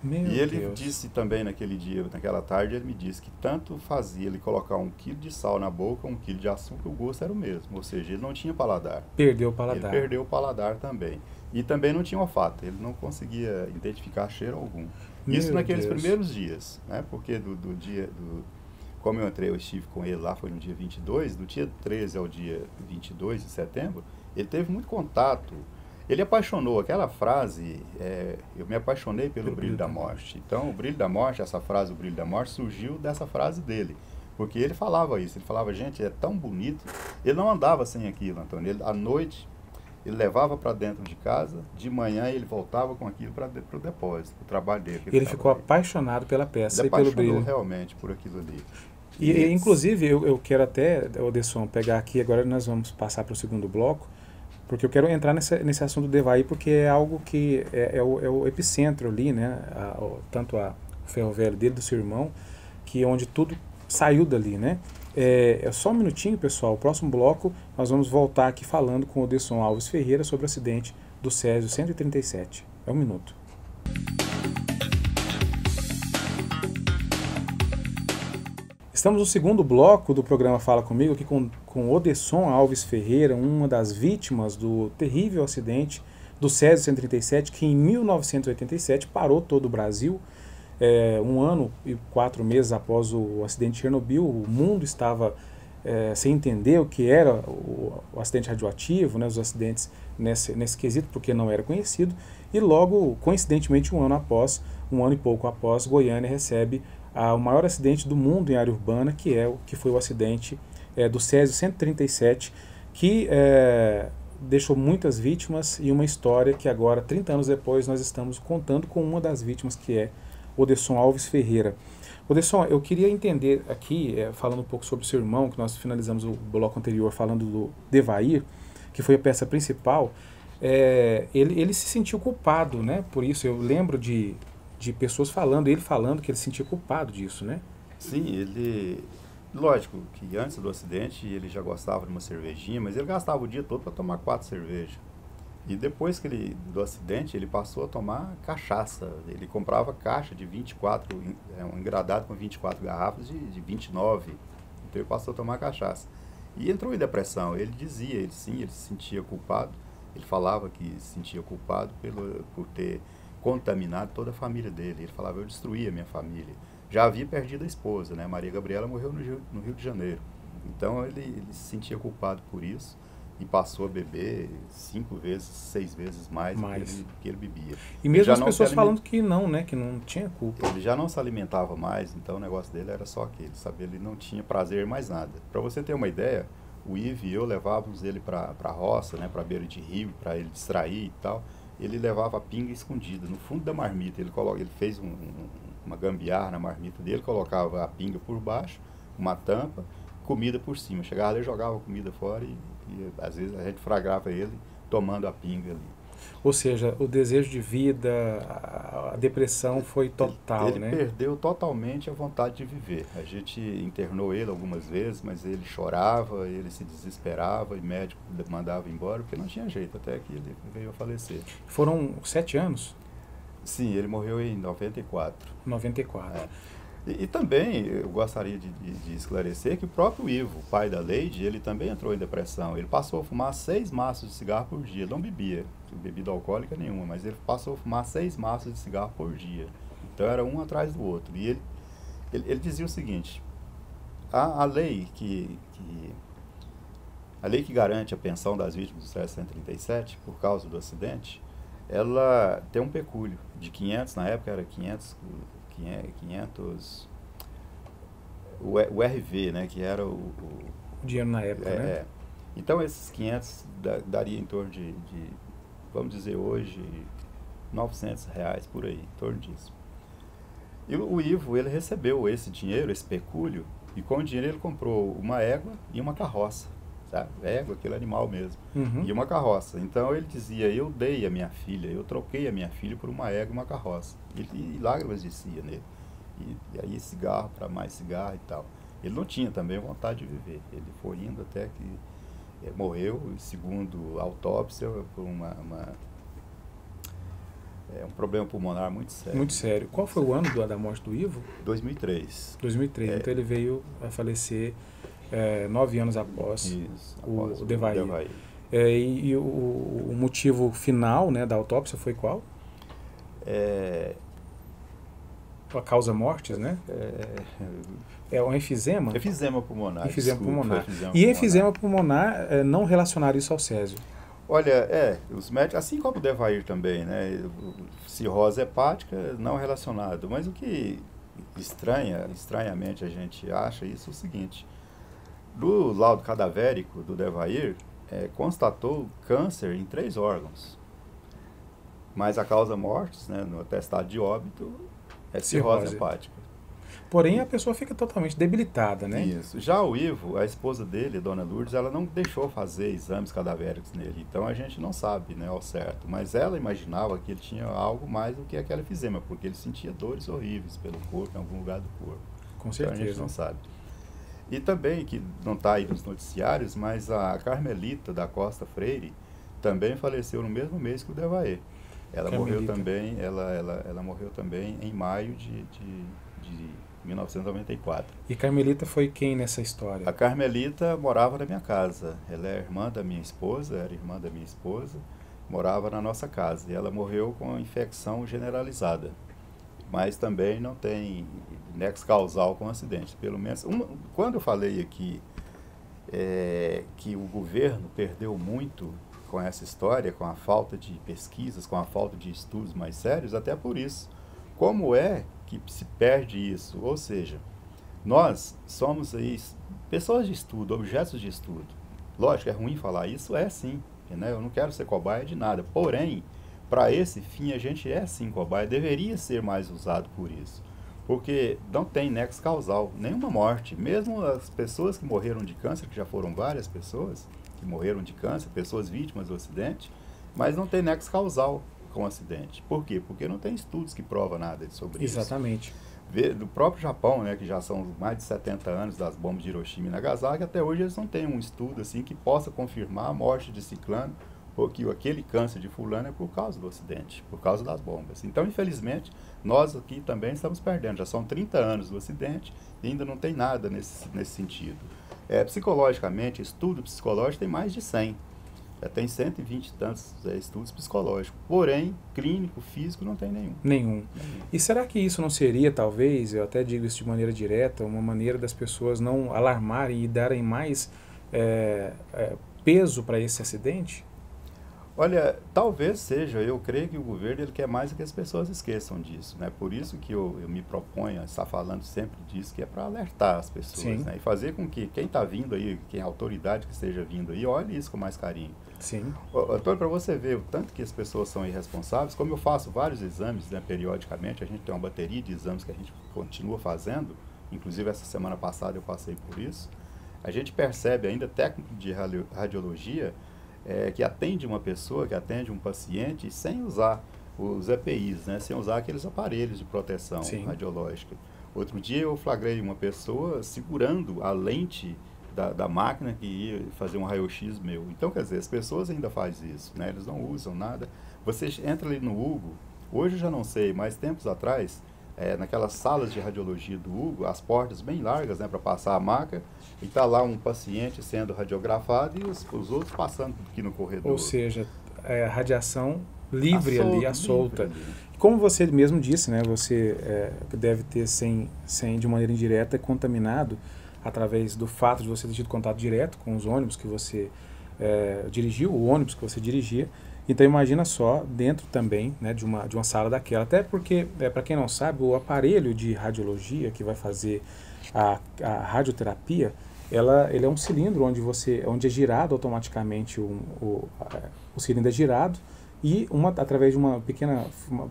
A: E
B: ele disse também naquele dia, naquela tarde, ele me disse que tanto fazia ele colocar 1 quilo de sal na boca, 1 quilo de açúcar, o gosto era o mesmo. Ou seja, ele não tinha paladar.
A: Perdeu o paladar.
B: Ele perdeu o paladar também. E também não tinha olfato, ele não conseguia identificar cheiro algum. Isso naqueles primeiros dias, né? Porque como eu estive com ele lá, foi no dia 22, do dia 13 ao dia 22 de setembro, ele teve muito contato. Ele apaixonou, aquela frase, eu me apaixonei pelo brilho da morte. Então, o brilho da morte, essa frase, o brilho da morte, surgiu dessa frase dele. Porque ele falava isso, ele falava: gente, é tão bonito. Ele não andava sem aquilo, Antônio. À noite, ele levava para dentro de casa, de manhã ele voltava com aquilo para o depósito, o trabalho dele.
A: Ele ficou apaixonado pela peça e pelo brilho.
B: Ele realmente por aquilo ali.
A: E inclusive, eu quero até, Oderson, pegar aqui, agora nós vamos passar para o segundo bloco, porque eu quero entrar nesse assunto do Devair, porque é algo que é o epicentro ali, né? Tanto o ferro velho dele, do seu irmão, que é onde tudo saiu dali, né? É só um minutinho, pessoal. O próximo bloco nós vamos voltar aqui falando com o Odesson Alves Ferreira sobre o acidente do Césio 137. É um minuto. Estamos no segundo bloco do programa Fala Comigo, aqui com Odesson Alves Ferreira, uma das vítimas do terrível acidente do Césio 137, que em 1987 parou todo o Brasil. Um ano e 4 meses após o acidente de Chernobyl, o mundo estava sem entender o que era o acidente radioativo, né, os acidentes nesse quesito, porque não era conhecido, e logo, coincidentemente, um ano e pouco após, Goiânia recebe o maior acidente do mundo em área urbana, que foi o acidente do Césio 137, que deixou muitas vítimas e uma história que agora, 30 anos depois, nós estamos contando com uma das vítimas, que é Odesson Alves Ferreira. Odesson, eu queria entender aqui, falando um pouco sobre o seu irmão, que nós finalizamos o bloco anterior falando do Devair, que foi a peça principal. Ele se sentiu culpado, né? Por isso, eu lembro de pessoas ele falando que ele se sentia culpado disso, né?
B: Sim, lógico que antes do acidente ele já gostava de uma cervejinha, mas ele gastava o dia todo para tomar 4 cervejas. E depois do acidente, ele passou a tomar cachaça. Ele comprava caixa de 24, um engradado com 24 garrafas de 29. Então ele passou a tomar cachaça. E entrou em depressão. Ele dizia, ele se sentia culpado. Ele falava que se sentia culpado por ter contaminado toda a família dele. Ele falava, eu destruí a minha família. Já havia perdido a esposa, né? Maria Gabriela morreu no Rio de Janeiro. Então ele se sentia culpado por isso. E passou a beber 5 vezes, 6 vezes mais do que ele bebia.
A: E mesmo as pessoas falando que não, né? Que não tinha culpa.
B: Ele já não se alimentava mais, então o negócio dele era só aquele, sabe? Ele não tinha prazer em mais nada. Para você ter uma ideia, o Ivo e eu levávamos ele para a roça, né? Para beira de rio, para ele distrair e tal. Ele levava a pinga escondida no fundo da marmita. Ele fez uma gambiarra na marmita dele, colocava a pinga por baixo, uma tampa, comida por cima. Chegava lá e jogava a comida fora e às vezes a gente flagrava ele tomando a pinga ali.
A: Ou seja, o desejo de vida, a depressão foi total,
B: ele
A: né?
B: Ele perdeu totalmente a vontade de viver. A gente internou ele algumas vezes, mas ele chorava, ele se desesperava e o médico mandava embora, porque não tinha jeito, até que ele veio a falecer.
A: Foram 7 anos?
B: Sim, ele morreu em 94.
A: 94.
B: E também eu gostaria de esclarecer que o próprio Ivo, o pai da Leide, ele também entrou em depressão. Ele passou a fumar 6 maços de cigarro por dia. Ele não bebia bebida alcoólica nenhuma, mas ele passou a fumar 6 maços de cigarro por dia. Então era um atrás do outro. E ele dizia o seguinte, a lei que garante a pensão das vítimas do Césio 137, por causa do acidente, ela tem um pecúlio de 500, na época era 500 o RV, né, que era o
A: dinheiro na época, né?
B: Então esses 500 daria em torno de, vamos dizer hoje, R$900 por aí, em torno disso. E o Ivo, ele recebeu esse dinheiro, esse pecúlio, e com o dinheiro ele comprou uma égua e uma carroça, sabe? Égua, aquele animal mesmo, e uma carroça. Então ele dizia, eu dei a minha filha, eu troquei a minha filha por uma égua e uma carroça. E lágrimas descia nele. E aí cigarro para mais cigarro e tal. Ele não tinha também vontade de viver. Ele foi indo até que morreu, segundo a autópsia, por um problema pulmonar muito sério.
A: Muito sério. Qual foi o ano da morte do Ivo?
B: 2003.
A: 2003. Então ele veio a falecer 9 anos após o Devair. E o motivo final, né, da autópsia foi qual? A causa mortis, né? É um enfisema?
B: Enfisema pulmonar.
A: E enfisema pulmonar não relacionar isso ao Césio?
B: Olha, os médicos, assim como o Devair também, né? Cirrose hepática não relacionado. Mas o que estranhamente a gente acha isso é o seguinte. Do laudo cadavérico do Devair, constatou câncer em 3 órgãos. Mas a causa mortis, né, no atestado de óbito, é cirrose hepática.
A: Porém, a pessoa fica totalmente debilitada, né?
B: Isso. Já o Ivo, a esposa dele, a dona Lourdes, ela não deixou fazer exames cadavéricos nele. Então, a gente não sabe, né, ao certo. Mas ela imaginava que ele tinha algo mais do que aquela enfisema, porque ele sentia dores horríveis pelo corpo, em algum lugar do corpo.
A: Com certeza.
B: Então, a gente não sabe. E também, que não está aí nos noticiários, mas a Carmelita da Costa Freire também faleceu no mesmo mês que o Devair. Ela morreu também, ela morreu também em maio de 1994.
A: E Carmelita foi quem nessa história?
B: A Carmelita morava na minha casa. Ela é irmã da minha esposa, era irmã da minha esposa, morava na nossa casa. E ela morreu com infecção generalizada. Mas também não tem nexo causal com o acidente. Pelo menos, quando eu falei aqui que o governo perdeu muito com essa história, com a falta de pesquisas, com a falta de estudos mais sérios, até por isso. Como é que se perde isso? Ou seja, nós somos aí pessoas de estudo, objetos de estudo. Lógico, é ruim falar isso, é sim. Né? Eu não quero ser cobaia de nada. Porém, para esse fim, a gente é sim cobaia, deveria ser mais usado por isso. Porque não tem nexo causal, nenhuma morte. Mesmo as pessoas que morreram de câncer, que já foram várias pessoas que morreram de câncer, pessoas vítimas do acidente, mas não tem nexo causal com o acidente. Por quê? Porque não tem estudos que provam nada sobre isso.
A: Exatamente.
B: Do próprio Japão, né, que já são mais de 70 anos das bombas de Hiroshima e Nagasaki, até hoje eles não têm um estudo assim que possa confirmar a morte de ciclano, porque aquele câncer de fulano é por causa do acidente, por causa das bombas. Então, infelizmente, nós aqui também estamos perdendo. Já são 30 anos do acidente e ainda não tem nada nesse sentido. Psicologicamente, estudo psicológico tem mais de 100. Tem 120 e tantos estudos psicológicos. Porém, clínico, físico, não tem nenhum.
A: Nenhum. E será que isso não seria, talvez, eu até digo isso de maneira direta, uma maneira das pessoas não alarmarem e darem mais peso para esse acidente?
B: Olha, talvez seja. Eu creio que o governo ele quer mais que as pessoas esqueçam disso, né? Por isso que eu me proponho a estar falando sempre disso, que é para alertar as pessoas, né? E fazer com que quem está vindo aí, quem a autoridade que esteja vindo aí, olhe isso com mais carinho.
A: Sim.
B: Antônio, para você ver o tanto que as pessoas são irresponsáveis, como eu faço vários exames, né, periodicamente, a gente tem uma bateria de exames que a gente continua fazendo, inclusive essa semana passada eu passei por isso, a gente percebe ainda técnico de radiologia que atende uma pessoa, que atende um paciente sem usar os EPIs, né, sem usar aqueles aparelhos de proteção radiológica. Outro dia eu flagrei uma pessoa segurando a lente da máquina que ia fazer um raio-x meu. Então, quer dizer, as pessoas ainda fazem isso, né? Eles não usam nada. Você entra ali no Hugo, hoje eu já não sei, mas tempos atrás, naquelas salas de radiologia do Hugo, as portas bem largas, né, para passar a maca, e está lá um paciente sendo radiografado e os outros passando aqui no corredor.
A: Ou seja, radiação livre ali, à solta. Como você mesmo disse, né, você deve ter, de maneira indireta, contaminado através do fato de você ter tido contato direto com os ônibus que você dirigiu, o ônibus que você dirigia. Então imagina só, dentro também, né, de uma sala daquela. Até porque, para quem não sabe, o aparelho de radiologia que vai fazer a radioterapia, ele é um cilindro onde é girado automaticamente, o cilindro é girado, e através de uma pequena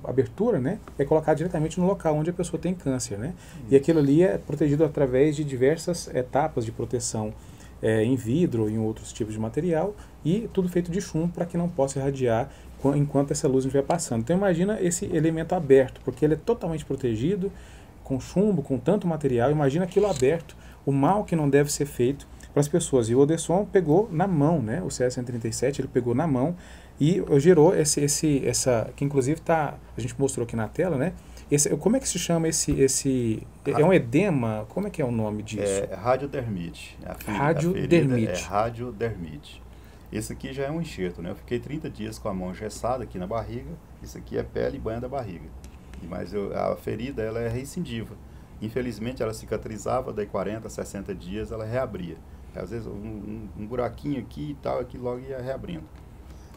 A: abertura, né, é colocado diretamente no local onde a pessoa tem câncer, né? E aquilo ali é protegido através de diversas etapas de proteção em vidro ou em outros tipos de material, e tudo feito de chumbo para que não possa irradiar enquanto essa luz estiver passando. Então imagina esse elemento aberto, porque ele é totalmente protegido, com chumbo, com tanto material. Imagina aquilo aberto, o mal que não deve ser feito para as pessoas. E o Odesson pegou na mão, né? O CS-137, ele pegou na mão e gerou essa que inclusive a gente mostrou aqui na tela, né? Como é que se chama é um edema? Como é que é o nome disso?
B: Radiodermite.
A: Radiodermite.
B: Radiodermite. Esse aqui já é um enxerto, né? Eu fiquei 30 dias com a mão engessada aqui na barriga. Isso aqui é pele e banha da barriga. Mas a ferida, ela é recidiva. Infelizmente, ela cicatrizava, daí 40, 60 dias, ela reabria. Às vezes, um buraquinho aqui e tal, aqui logo ia reabrindo.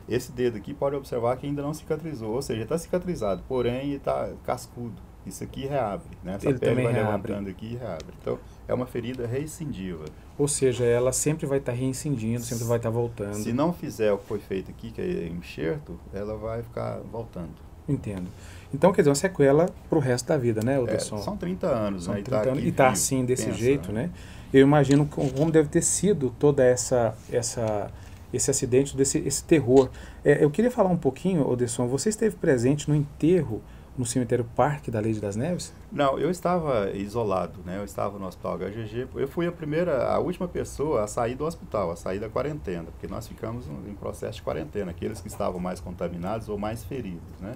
B: Esse dedo aqui, pode observar que ainda não cicatrizou, ou seja, está cicatrizado, porém está cascudo. Isso aqui reabre, né? Essa pele vai levantando aqui e reabre. Então, é uma ferida recidiva.
A: Ou seja, ela sempre vai estar reincidindo, sempre vai estar voltando.
B: Se não fizer o que foi feito aqui, que é enxerto, ela vai ficar voltando.
A: Entendo. Então, quer dizer, uma sequela para o resto da vida, né, Odesson?
B: São 30 anos,
A: são
B: né?
A: 30 anos, e está assim, desse jeito, né? Eu imagino como deve ter sido toda esse acidente, esse terror. Eu queria falar um pouquinho, Odesson, você esteve presente no enterro no cemitério Parque da Lei das Neves?
B: Não, eu estava isolado, né? Eu estava no hospital HGG. Eu fui a última pessoa a sair do hospital, a sair da quarentena, porque nós ficamos em processo de quarentena, aqueles que estavam mais contaminados ou mais feridos, né?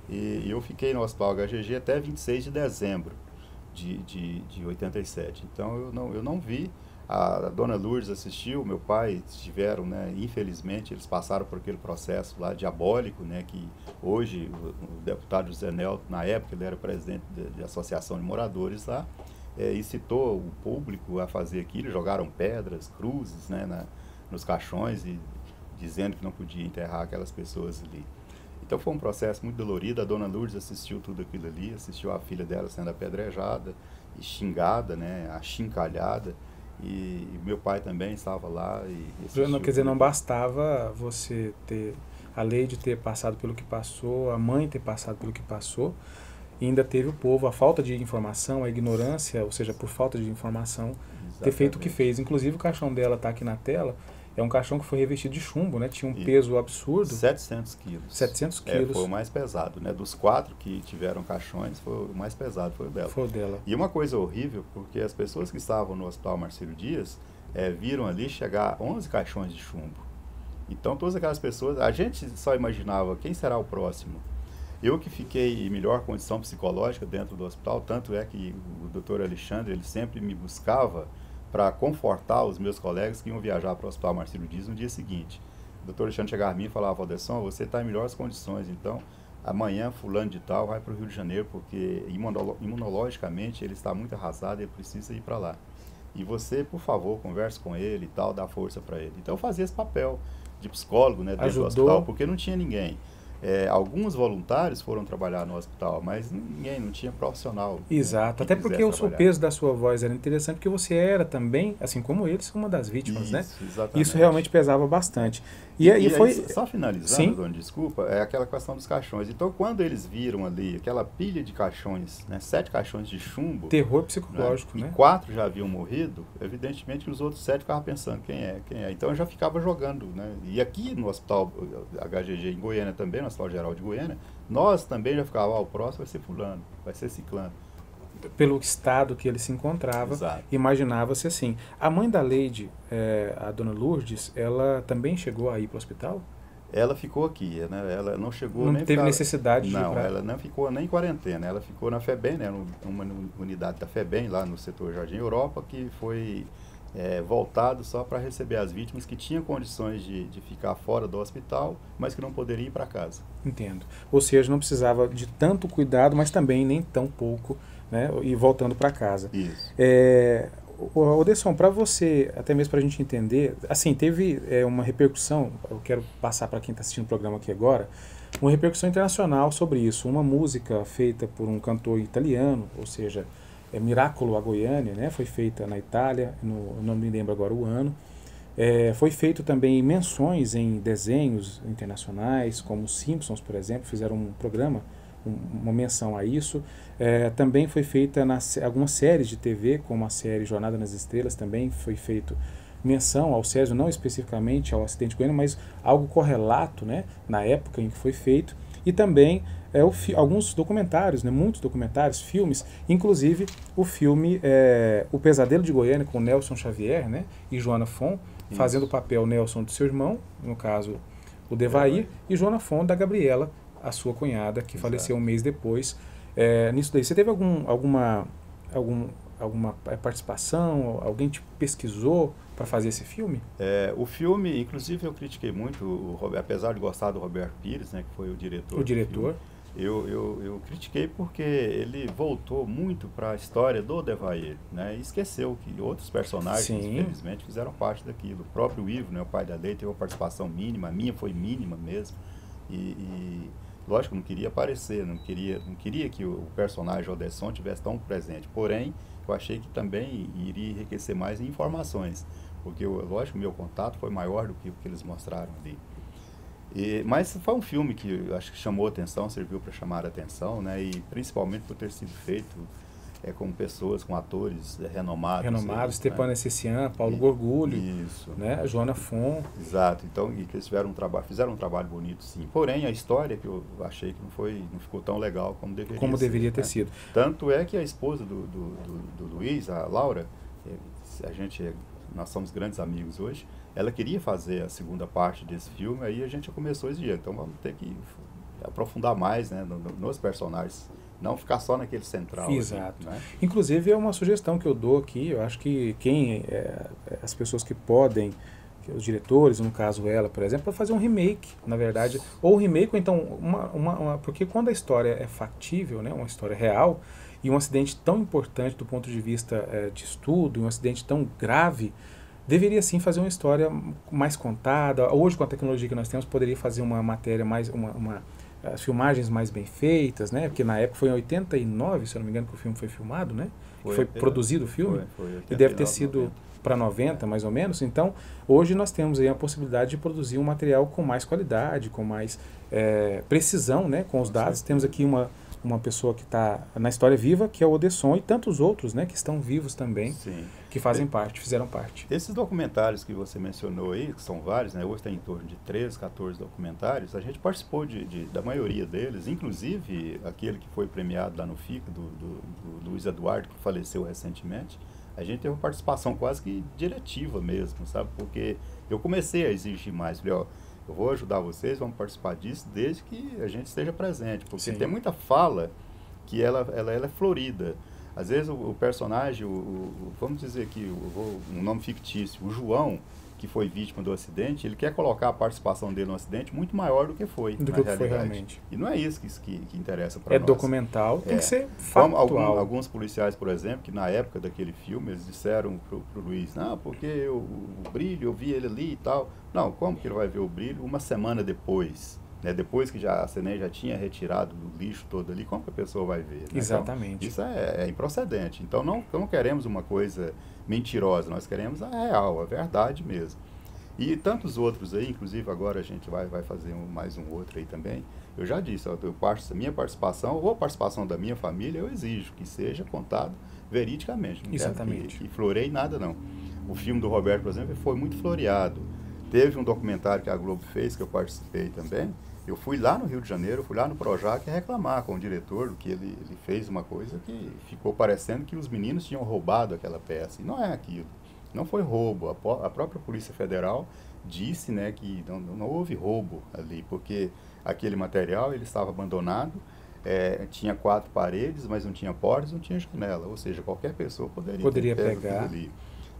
B: E eu fiquei no hospital HGG até 26 de dezembro de 87. Então eu não vi. A dona Lourdes assistiu, meu pai estiveram, né, infelizmente, eles passaram por aquele processo lá diabólico, né, que hoje o deputado José Nelto, na época ele era presidente de associação de moradores lá, incitou o público a fazer aquilo, jogaram pedras, cruzes, né, nos caixões e dizendo que não podia enterrar aquelas pessoas ali. Então foi um processo muito dolorido, a dona Lourdes assistiu tudo aquilo ali, assistiu a filha dela sendo apedrejada e xingada, né, achincalhada. E meu pai também estava lá.
A: Quer dizer, não bastava você ter a Leide ter passado pelo que passou, a mãe ter passado pelo que passou, e ainda teve o povo, a falta de informação, a ignorância, ou seja, por falta de informação,
B: Exatamente.
A: Ter feito o que fez. Inclusive o caixão dela está aqui na tela, é um caixão que foi revestido de chumbo, né? Tinha um peso absurdo.
B: 700 quilos.
A: 700 quilos.
B: Foi o mais pesado, né? Dos 4 que tiveram caixões, o mais pesado foi o dela.
A: Foi o dela.
B: E uma coisa horrível, porque as pessoas que estavam no Hospital Marcílio Dias viram ali chegar 11 caixões de chumbo. Então, todas aquelas pessoas, a gente só imaginava quem será o próximo. Eu que fiquei em melhor condição psicológica dentro do hospital, tanto é que o doutor Alexandre, ele sempre me buscava para confortar os meus colegas que iam viajar para o Hospital Marcílio Dias no dia seguinte. O doutor Alexandre chegava a mim e falava: Valdesson, você está em melhores condições, então amanhã fulano de tal vai para o Rio de Janeiro, porque imunologicamente ele está muito arrasado e ele precisa ir para lá. E você, por favor, converse com ele e tal, dá força para ele. Então eu fazia esse papel de psicólogo, né, dentro do hospital, porque não tinha ninguém. Alguns voluntários foram trabalhar no hospital, mas ninguém, não tinha profissional.
A: Exato, até porque o peso da sua voz era interessante, porque você era também, assim como eles, uma das vítimas,
B: isso,
A: né?
B: Exatamente.
A: Isso realmente pesava bastante. E foi...
B: Só finalizando, Dona, desculpa, é aquela questão dos caixões. Então, quando eles viram ali aquela pilha de caixões, né, 7 caixões de chumbo...
A: Terror psicológico, né?
B: E 4 já haviam morrido, evidentemente que os outros 7 ficavam pensando quem é. Então, eu já ficava jogando, né? E aqui no hospital HGG em Goiânia também, no Hospital Geral de Goiânia, nós também já ficávamos, o próximo vai ser fulano, vai ser ciclano.
A: Pelo estado que ele se encontrava, imaginava-se assim. A mãe da Leide, a dona Lourdes, ela também chegou a ir para o hospital?
B: Ela ficou aqui, né? Ela não chegou
A: não
B: nem...
A: teve necessidade
B: de ir pra...
A: ela
B: não ficou nem em quarentena. Ela ficou na FEBEM, né? Uma unidade da FEBEM, lá no setor Jardim Europa, que foi voltado só para receber as vítimas que tinham condições de ficar fora do hospital, mas que não poderiam ir para casa.
A: Entendo. Ou seja, não precisava de tanto cuidado, mas também nem tão pouco, né? E voltando para casa.
B: Isso.
A: Odesson, para você, até mesmo para a gente entender, assim, teve uma repercussão, eu quero passar para quem está assistindo o programa aqui agora, uma repercussão internacional sobre isso. Uma música feita por um cantor italiano, ou seja, Miracolo a Goiânia, né? Foi feita na Itália, não me lembro agora o ano. Foi feito também menções em desenhos internacionais, como os Simpsons, por exemplo, fizeram um programa, uma menção a isso. Também foi feita algumas séries de TV, como a série Jornada nas Estrelas, também foi feito menção ao Césio, não especificamente ao acidente de Goiânia, mas algo correlato, né, na época em que foi feito. E também alguns documentários, né, muitos documentários, filmes, inclusive o filme O Pesadelo de Goiânia, com Nelson Xavier, né, e Joana Fon, fazendo o papel Nelson do seu irmão, no caso o Devair, e Joana Fon da Gabriela, a sua cunhada, que faleceu um mês depois. Nisso daí, você teve alguma participação? Alguém te pesquisou para fazer esse filme?
B: O filme, inclusive, eu critiquei muito, apesar de gostar do Roberto Pires, né, que foi o diretor.
A: O diretor.
B: Eu critiquei porque ele voltou muito para a história do Devair, né, e esqueceu que outros personagens, infelizmente, fizeram parte daquilo. O próprio Ivo, né, o pai da Lei, teve uma participação mínima, a minha foi mínima mesmo. Lógico, não queria aparecer, não queria que o personagem Odesson tivesse tão presente. Porém, eu achei que também iria enriquecer mais em informações, porque, lógico, o meu contato foi maior do que o que eles mostraram ali. Mas foi um filme que eu acho que chamou atenção, serviu para chamar a atenção, né? E principalmente por ter sido feito com pessoas, com atores renomados.
A: Renomados, Stepan
B: né?
A: Essessian, Paulo Gorgulho,
B: Isso.
A: né? Joana Fon.
B: Exato. Então, e que eles fizeram um trabalho bonito, sim. Porém, a história que eu achei que não ficou tão legal como deveria ter
A: sido.
B: Tanto é que a esposa do Luiz, a Laura, nós somos grandes amigos hoje, ela queria fazer a segunda parte desse filme, aí a gente começou esse dia. Então, vamos ter que aprofundar mais, né, nos personagens. Não ficar só naquele central.
A: Exato.
B: Né?
A: Inclusive, é uma sugestão que eu dou aqui. Eu acho que as pessoas que podem, os diretores, no caso ela, por exemplo, para fazer um remake, na verdade. Ou um remake, ou então porque quando a história é factível, né, uma história real, e um acidente tão importante do ponto de vista de estudo, um acidente tão grave, deveria sim fazer uma história mais contada. Hoje, com a tecnologia que nós temos, poderia fazer uma matéria mais... as filmagens mais bem feitas, né? Porque na época foi em 89, se eu não me engano, que o filme foi filmado, né? Foi produzido o filme.
B: Foi 89,
A: e deve ter sido para 90, mais ou menos. Então, hoje nós temos aí a possibilidade de produzir um material com mais qualidade, com mais precisão, né? Com os dados. Temos aqui uma pessoa que está na história viva, que é o Odesson, e tantos outros, né? Que estão vivos também.
B: Sim.
A: Que fizeram parte.
B: Esses documentários que você mencionou aí, que são vários, né? Hoje tem em torno de 13, 14 documentários, a gente participou da maioria deles, inclusive aquele que foi premiado lá no FICA, do Luiz Eduardo, que faleceu recentemente. A gente teve uma participação quase que diretiva mesmo, sabe? Porque eu comecei a exigir mais, falei, ó, eu vou ajudar vocês, vamos participar disso, desde que a gente esteja presente, porque
A: Sim.
B: tem muita fala que ela é florida. Às vezes o personagem, vamos dizer aqui, um nome fictício, o João, que foi vítima do acidente, ele quer colocar a participação dele no acidente muito maior do que foi,
A: do que foi realmente.
B: E não é isso que interessa para nós.
A: É documental, tem que ser factual.
B: Alguns policiais, por exemplo, que na época daquele filme, eles disseram pro Luiz, não, porque o brilho, eu vi ele ali e tal. Não, como que ele vai ver o brilho uma semana depois? Né, depois que a CENEM já tinha retirado o lixo todo ali, como que a pessoa vai ver? Né?
A: Exatamente.
B: Então, isso é improcedente. Então, não queremos uma coisa mentirosa, nós queremos a real, a verdade mesmo. E tantos outros aí, inclusive agora a gente vai fazer mais um outro aí também. Eu já disse, a minha participação ou a participação da minha família, eu exijo que seja contado veridicamente. Não
A: Exatamente.
B: quero que floreie nada, não. O filme do Roberto, por exemplo, foi muito floreado. Teve um documentário que a Globo fez, que eu participei também. Eu fui lá no Rio de Janeiro, fui lá no Projac reclamar com o diretor, que ele fez uma coisa que ficou parecendo que os meninos tinham roubado aquela peça. E não é aquilo. Não foi roubo. A própria Polícia Federal disse, né, que não houve roubo ali, porque aquele material ele estava abandonado, tinha 4 paredes, mas não tinha portas, não tinha janela. Ou seja, qualquer pessoa poderia pegar ali.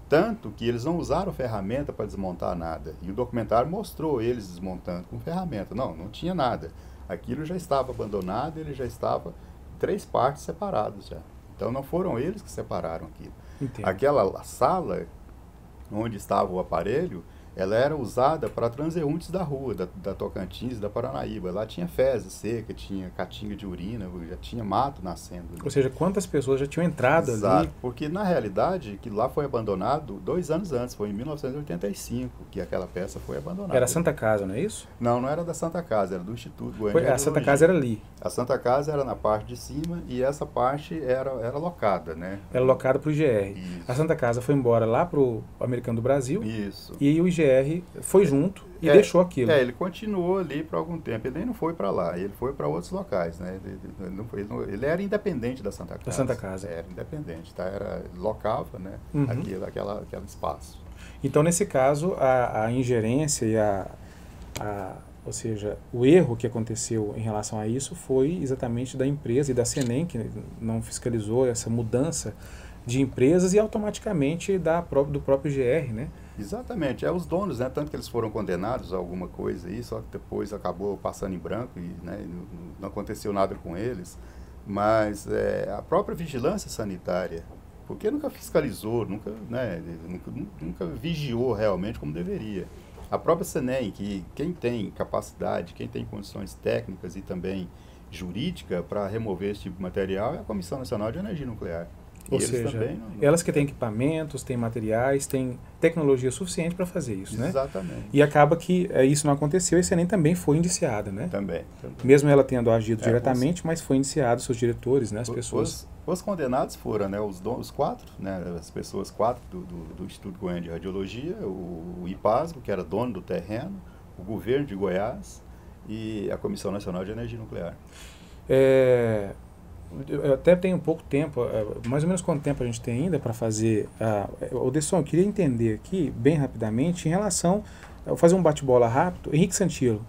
B: Tanto que eles não usaram ferramenta para desmontar nada. E o documentário mostrou eles desmontando com ferramenta. Não tinha nada. Aquilo já estava abandonado, ele já estava em 3 partes separados já. Então não foram eles que separaram aquilo.
A: Entendo.
B: Aquela sala onde estava o aparelho, ela era usada para transeuntes da rua, da Tocantins e da Paranaíba. Lá tinha fezes seca, tinha caatinga de urina, já tinha mato nascendo.
A: Ou seja, quantas pessoas já tinham entrado
B: Exato,
A: ali?
B: porque na realidade, que lá foi abandonado 2 anos antes, foi em 1985 que aquela peça foi abandonada.
A: Era a Santa Casa, não é isso?
B: Não era da Santa Casa, era do Instituto Goiânia de
A: A Santa Casa era ali.
B: A Santa Casa era na parte de cima e essa parte era locada, né?
A: Era locada para o IGR.
B: Isso.
A: A Santa Casa foi embora lá para o Americano do Brasil.
B: Isso.
A: E aí o IGR foi junto e deixou aquilo.
B: Ele continuou ali por algum tempo. Ele nem não foi para lá, ele foi para outros locais, né? Ele era independente da Santa Casa.
A: Da Santa Casa.
B: Era independente, tá? Locava, né? Aquele espaço.
A: Então, nesse caso, a ingerência e ou seja, o erro que aconteceu em relação a isso foi exatamente da empresa e da CENEM, que não fiscalizou essa mudança de empresas e automaticamente do próprio IGR, né?
B: Exatamente, os donos, né? Tanto que eles foram condenados a alguma coisa aí, só que depois acabou passando em branco e, né, não aconteceu nada com eles. Mas a própria vigilância sanitária, porque nunca fiscalizou, nunca vigiou realmente como deveria. A própria CENEM, que quem tem capacidade, quem tem condições técnicas e também jurídica para remover esse tipo de material é a Comissão Nacional de Energia Nuclear.
A: Ou seja, elas que têm equipamentos, têm materiais, têm tecnologia suficiente para fazer isso, né?
B: Exatamente.
A: E acaba que isso não aconteceu e a CENEM também foi indiciada, né?
B: Também.
A: Mesmo ela tendo agido diretamente, mas foi indiciada, seus diretores, né? As pessoas.
B: Os condenados foram, né, os quatro, né, as pessoas quatro do Instituto Goiano de Radiologia, o IPASGO, que era dono do terreno, o governo de Goiás e a Comissão Nacional de Energia Nuclear.
A: Eu até tenho pouco tempo, mais ou menos quanto tempo a gente tem ainda para fazer. Odesson, eu queria entender aqui, bem rapidamente, em relação, vou fazer um bate-bola rápido, Henrique Santilo.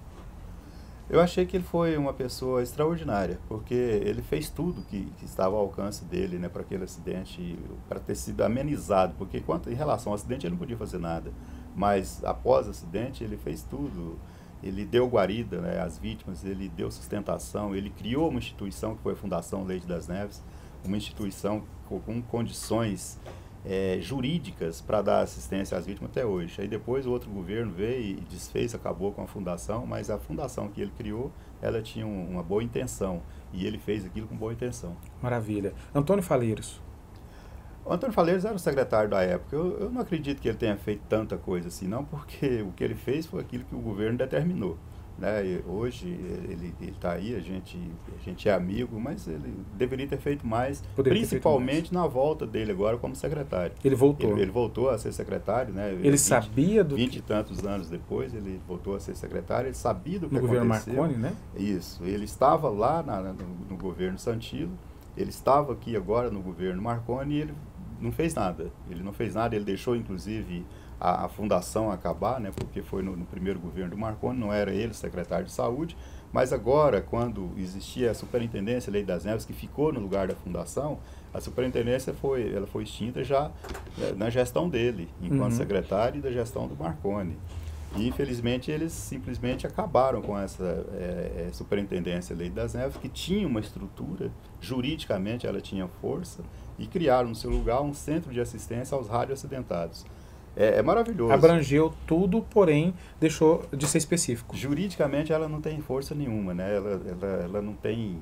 B: Eu achei que ele foi uma pessoa extraordinária, porque ele fez tudo que estava ao alcance dele, né, para aquele acidente, para ter sido amenizado, porque em relação ao acidente ele não podia fazer nada, mas após o acidente ele fez tudo. Ele deu guarida, né, às vítimas, ele deu sustentação, ele criou uma instituição que foi a Fundação Leite das Neves, uma instituição com condições jurídicas para dar assistência às vítimas até hoje. Aí depois o outro governo veio e desfez, acabou com a fundação, mas a fundação que ele criou, ela tinha uma boa intenção, e ele fez aquilo com boa intenção.
A: Maravilha. Antônio Faleiros.
B: O Antônio Faleiros era o secretário da época. Eu não acredito que ele tenha feito tanta coisa assim, não, porque o que ele fez foi aquilo que o governo determinou. Né? E hoje ele está aí, a gente é amigo, mas ele deveria ter feito mais, principalmente na volta dele agora como secretário.
A: Ele voltou.
B: Ele voltou a ser secretário, né?
A: Ele sabia do
B: 20 e tantos anos depois, ele voltou a ser secretário, ele sabia do que
A: aconteceu. No
B: aconteceu.
A: governo Marconi, né?
B: Isso, ele estava lá no governo Santilo, ele estava aqui agora no governo Marconi e ele não fez nada. Ele não fez nada, ele deixou inclusive a fundação acabar, né, porque foi no primeiro governo do Marconi, não era ele o secretário de saúde, mas agora, quando existia a Superintendência Leite das Neves, que ficou no lugar da fundação, a superintendência foi extinta já na gestão dele, enquanto secretário, e da gestão do Marconi. E, infelizmente, eles simplesmente acabaram com essa Superintendência Leite das Neves, que tinha uma estrutura, juridicamente ela tinha força, e criaram no seu lugar um centro de assistência aos radioacidentados. É maravilhoso.
A: Abrangeu tudo, porém deixou de ser específico.
B: Juridicamente ela não tem força nenhuma, né? Ela não tem,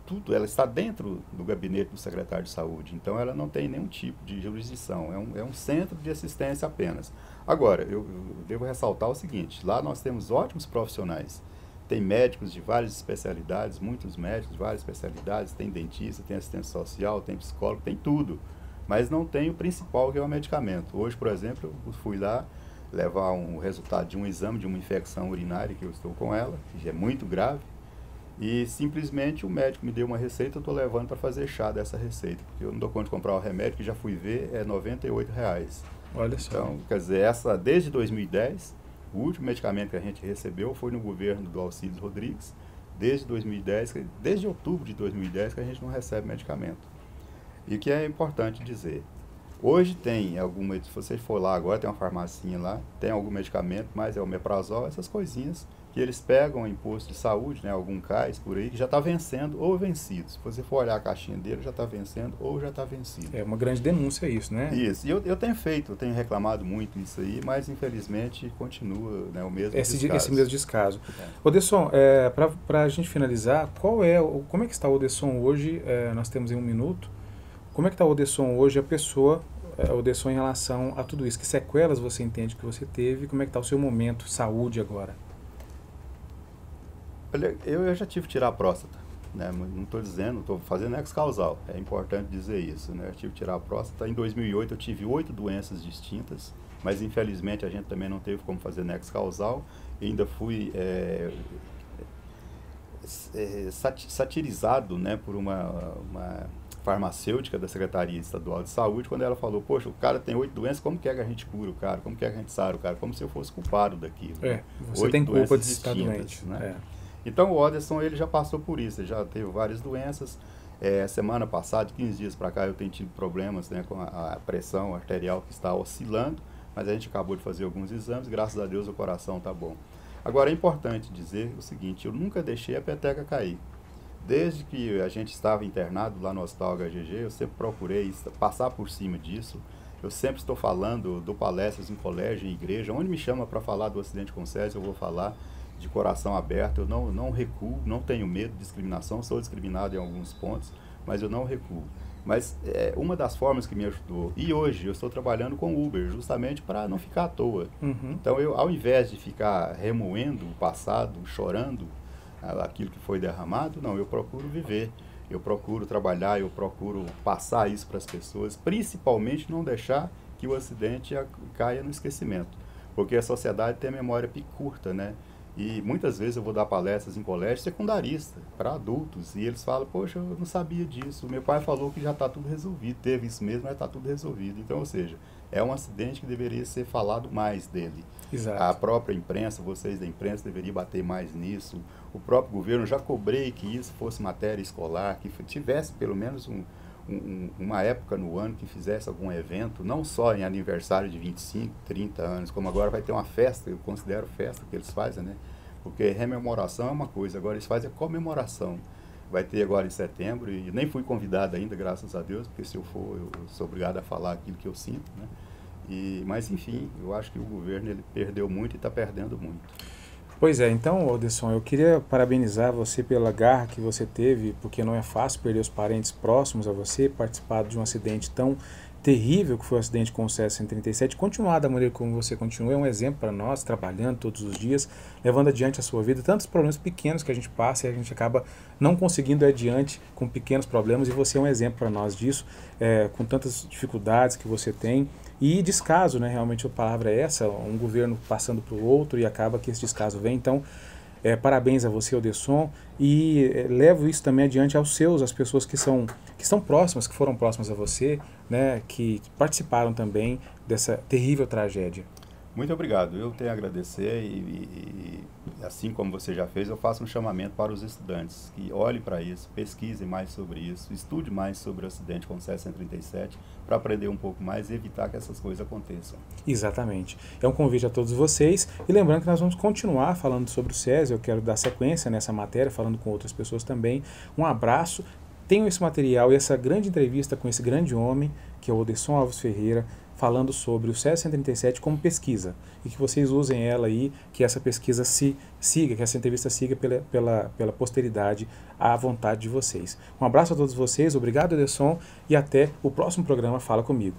B: tudo, ela está dentro do gabinete do secretário de saúde, então ela não tem nenhum tipo de jurisdição, é um centro de assistência apenas. Agora, eu devo ressaltar o seguinte, lá nós temos ótimos profissionais, tem médicos de várias especialidades, muitos médicos de várias especialidades, tem dentista, tem assistente social, tem psicólogo, tem tudo. Mas não tem o principal, que é o medicamento. Hoje, por exemplo, eu fui lá levar um resultado de um exame de uma infecção urinária, que eu estou com ela, que é muito grave, e simplesmente o médico me deu uma receita, eu estou levando para fazer chá dessa receita, porque eu não dou conta de comprar o remédio, que já fui ver, é R$ 98.
A: Olha só.
B: Então, quer dizer, desde 2010, o último medicamento que a gente recebeu foi no governo do Alcides Rodrigues, desde 2010, desde outubro de 2010 que a gente não recebe medicamento. E o que é importante dizer, hoje tem alguma, se você for lá agora, tem uma farmacinha lá, tem algum medicamento, mas é o omeprazol, essas coisinhas que eles pegam em posto de saúde, né, algum cais por aí, que já está vencendo ou vencido. Se você for olhar a caixinha dele, já está vencendo ou já está vencido.
A: É uma grande denúncia isso, né?
B: Isso, e eu tenho reclamado muito isso aí, mas infelizmente continua, né, o mesmo descaso.
A: Esse mesmo descaso. Odesson, para a gente finalizar, como é que está o Odesson hoje? Nós temos em 1 minuto. Como é que está o Odesson hoje, a pessoa, o Odesson em relação a tudo isso? Que sequelas você entende que você teve? Como é que está o seu momento, saúde agora?
B: Olha, eu já tive que tirar a próstata, né? Não estou dizendo, estou fazendo nexo causal, é importante dizer isso, né? Eu tive que tirar a próstata, em 2008 eu tive 8 doenças distintas, mas infelizmente a gente também não teve como fazer nexo causal, e ainda fui satirizado, né, por uma farmacêutica da Secretaria Estadual de Saúde, quando ela falou, poxa, o cara tem 8 doenças, como que é que a gente cura o cara? Como que é que a gente sara o cara? Como se eu fosse culpado daquilo.
A: Você tem culpa de estar doente.
B: Né? Então o Odesson, ele já passou por isso, ele já teve várias doenças. Semana passada, 15 dias para cá, eu tenho tido problemas, né, com a pressão arterial que está oscilando, mas a gente acabou de fazer alguns exames, graças a Deus o coração está bom. Agora é importante dizer o seguinte, eu nunca deixei a peteca cair. Desde que a gente estava internado lá no Hospital HGG, eu sempre procurei passar por cima disso. Eu sempre estou falando, dou palestras em colégio, em igreja, onde me chama para falar do acidente com César, eu vou falar de coração aberto, eu não recuo, não tenho medo de discriminação, sou discriminado em alguns pontos, mas eu não recuo. Mas uma das formas que me ajudou, e hoje eu estou trabalhando com Uber, justamente para não ficar à toa. Então eu, ao invés de ficar remoendo o passado, chorando aquilo que foi derramado, não, eu procuro viver. Eu procuro trabalhar, eu procuro passar isso para as pessoas, principalmente não deixar que o acidente caia no esquecimento, porque a sociedade tem a memória curta, né? E muitas vezes eu vou dar palestras em colégio secundarista para adultos e eles falam, poxa, eu não sabia disso, meu pai falou que já está tudo resolvido, teve isso mesmo, mas está tudo resolvido. Então, ou seja, é um acidente que deveria ser falado mais dele.
A: Exato.
B: A própria imprensa, vocês da imprensa deveriam bater mais nisso. O próprio governo, já cobrei que isso fosse matéria escolar, que tivesse pelo menos uma época no ano que fizesse algum evento, não só em aniversário de 25, 30 anos, como agora vai ter uma festa, eu considero festa que eles fazem, né? Porque rememoração é uma coisa, agora eles fazem a comemoração. Vai ter agora em setembro, e nem fui convidado ainda, graças a Deus, porque se eu for, eu sou obrigado a falar aquilo que eu sinto, né? Mas enfim, eu acho que o governo ele perdeu muito e está perdendo muito.
A: Pois é, então, Odesson, eu queria parabenizar você pela garra que você teve, porque não é fácil perder os parentes próximos a você, participar de um acidente tão terrível que foi o acidente com o Cessna 137, continuar da maneira como você continua, é um exemplo para nós, trabalhando todos os dias, levando adiante a sua vida, tantos problemas pequenos que a gente passa e a gente acaba não conseguindo ir adiante com pequenos problemas, e você é um exemplo para nós disso, com tantas dificuldades que você tem, e descaso, né? Realmente a palavra é essa, um governo passando para o outro e acaba que esse descaso vem. Então, parabéns a você, Odesson, e levo isso também adiante aos seus, às pessoas que estão próximas, que foram próximas a você, né? Que participaram também dessa terrível tragédia.
B: Muito obrigado. Eu tenho a agradecer assim como você já fez, eu faço um chamamento para os estudantes que olhem para isso, pesquisem mais sobre isso, estude mais sobre o acidente com o Cessna 137 para aprender um pouco mais e evitar que essas coisas aconteçam.
A: Exatamente. É um convite a todos vocês e lembrando que nós vamos continuar falando sobre o SESI, eu quero dar sequência nessa matéria, falando com outras pessoas também. Um abraço, tenham esse material e essa grande entrevista com esse grande homem, que é o Odesson Alves Ferreira, falando sobre o Cessna 137 como pesquisa, e que vocês usem ela aí, que essa pesquisa siga, que essa entrevista siga pela posteridade à vontade de vocês. Um abraço a todos vocês, obrigado, Odesson, e até o próximo programa Fala Comigo.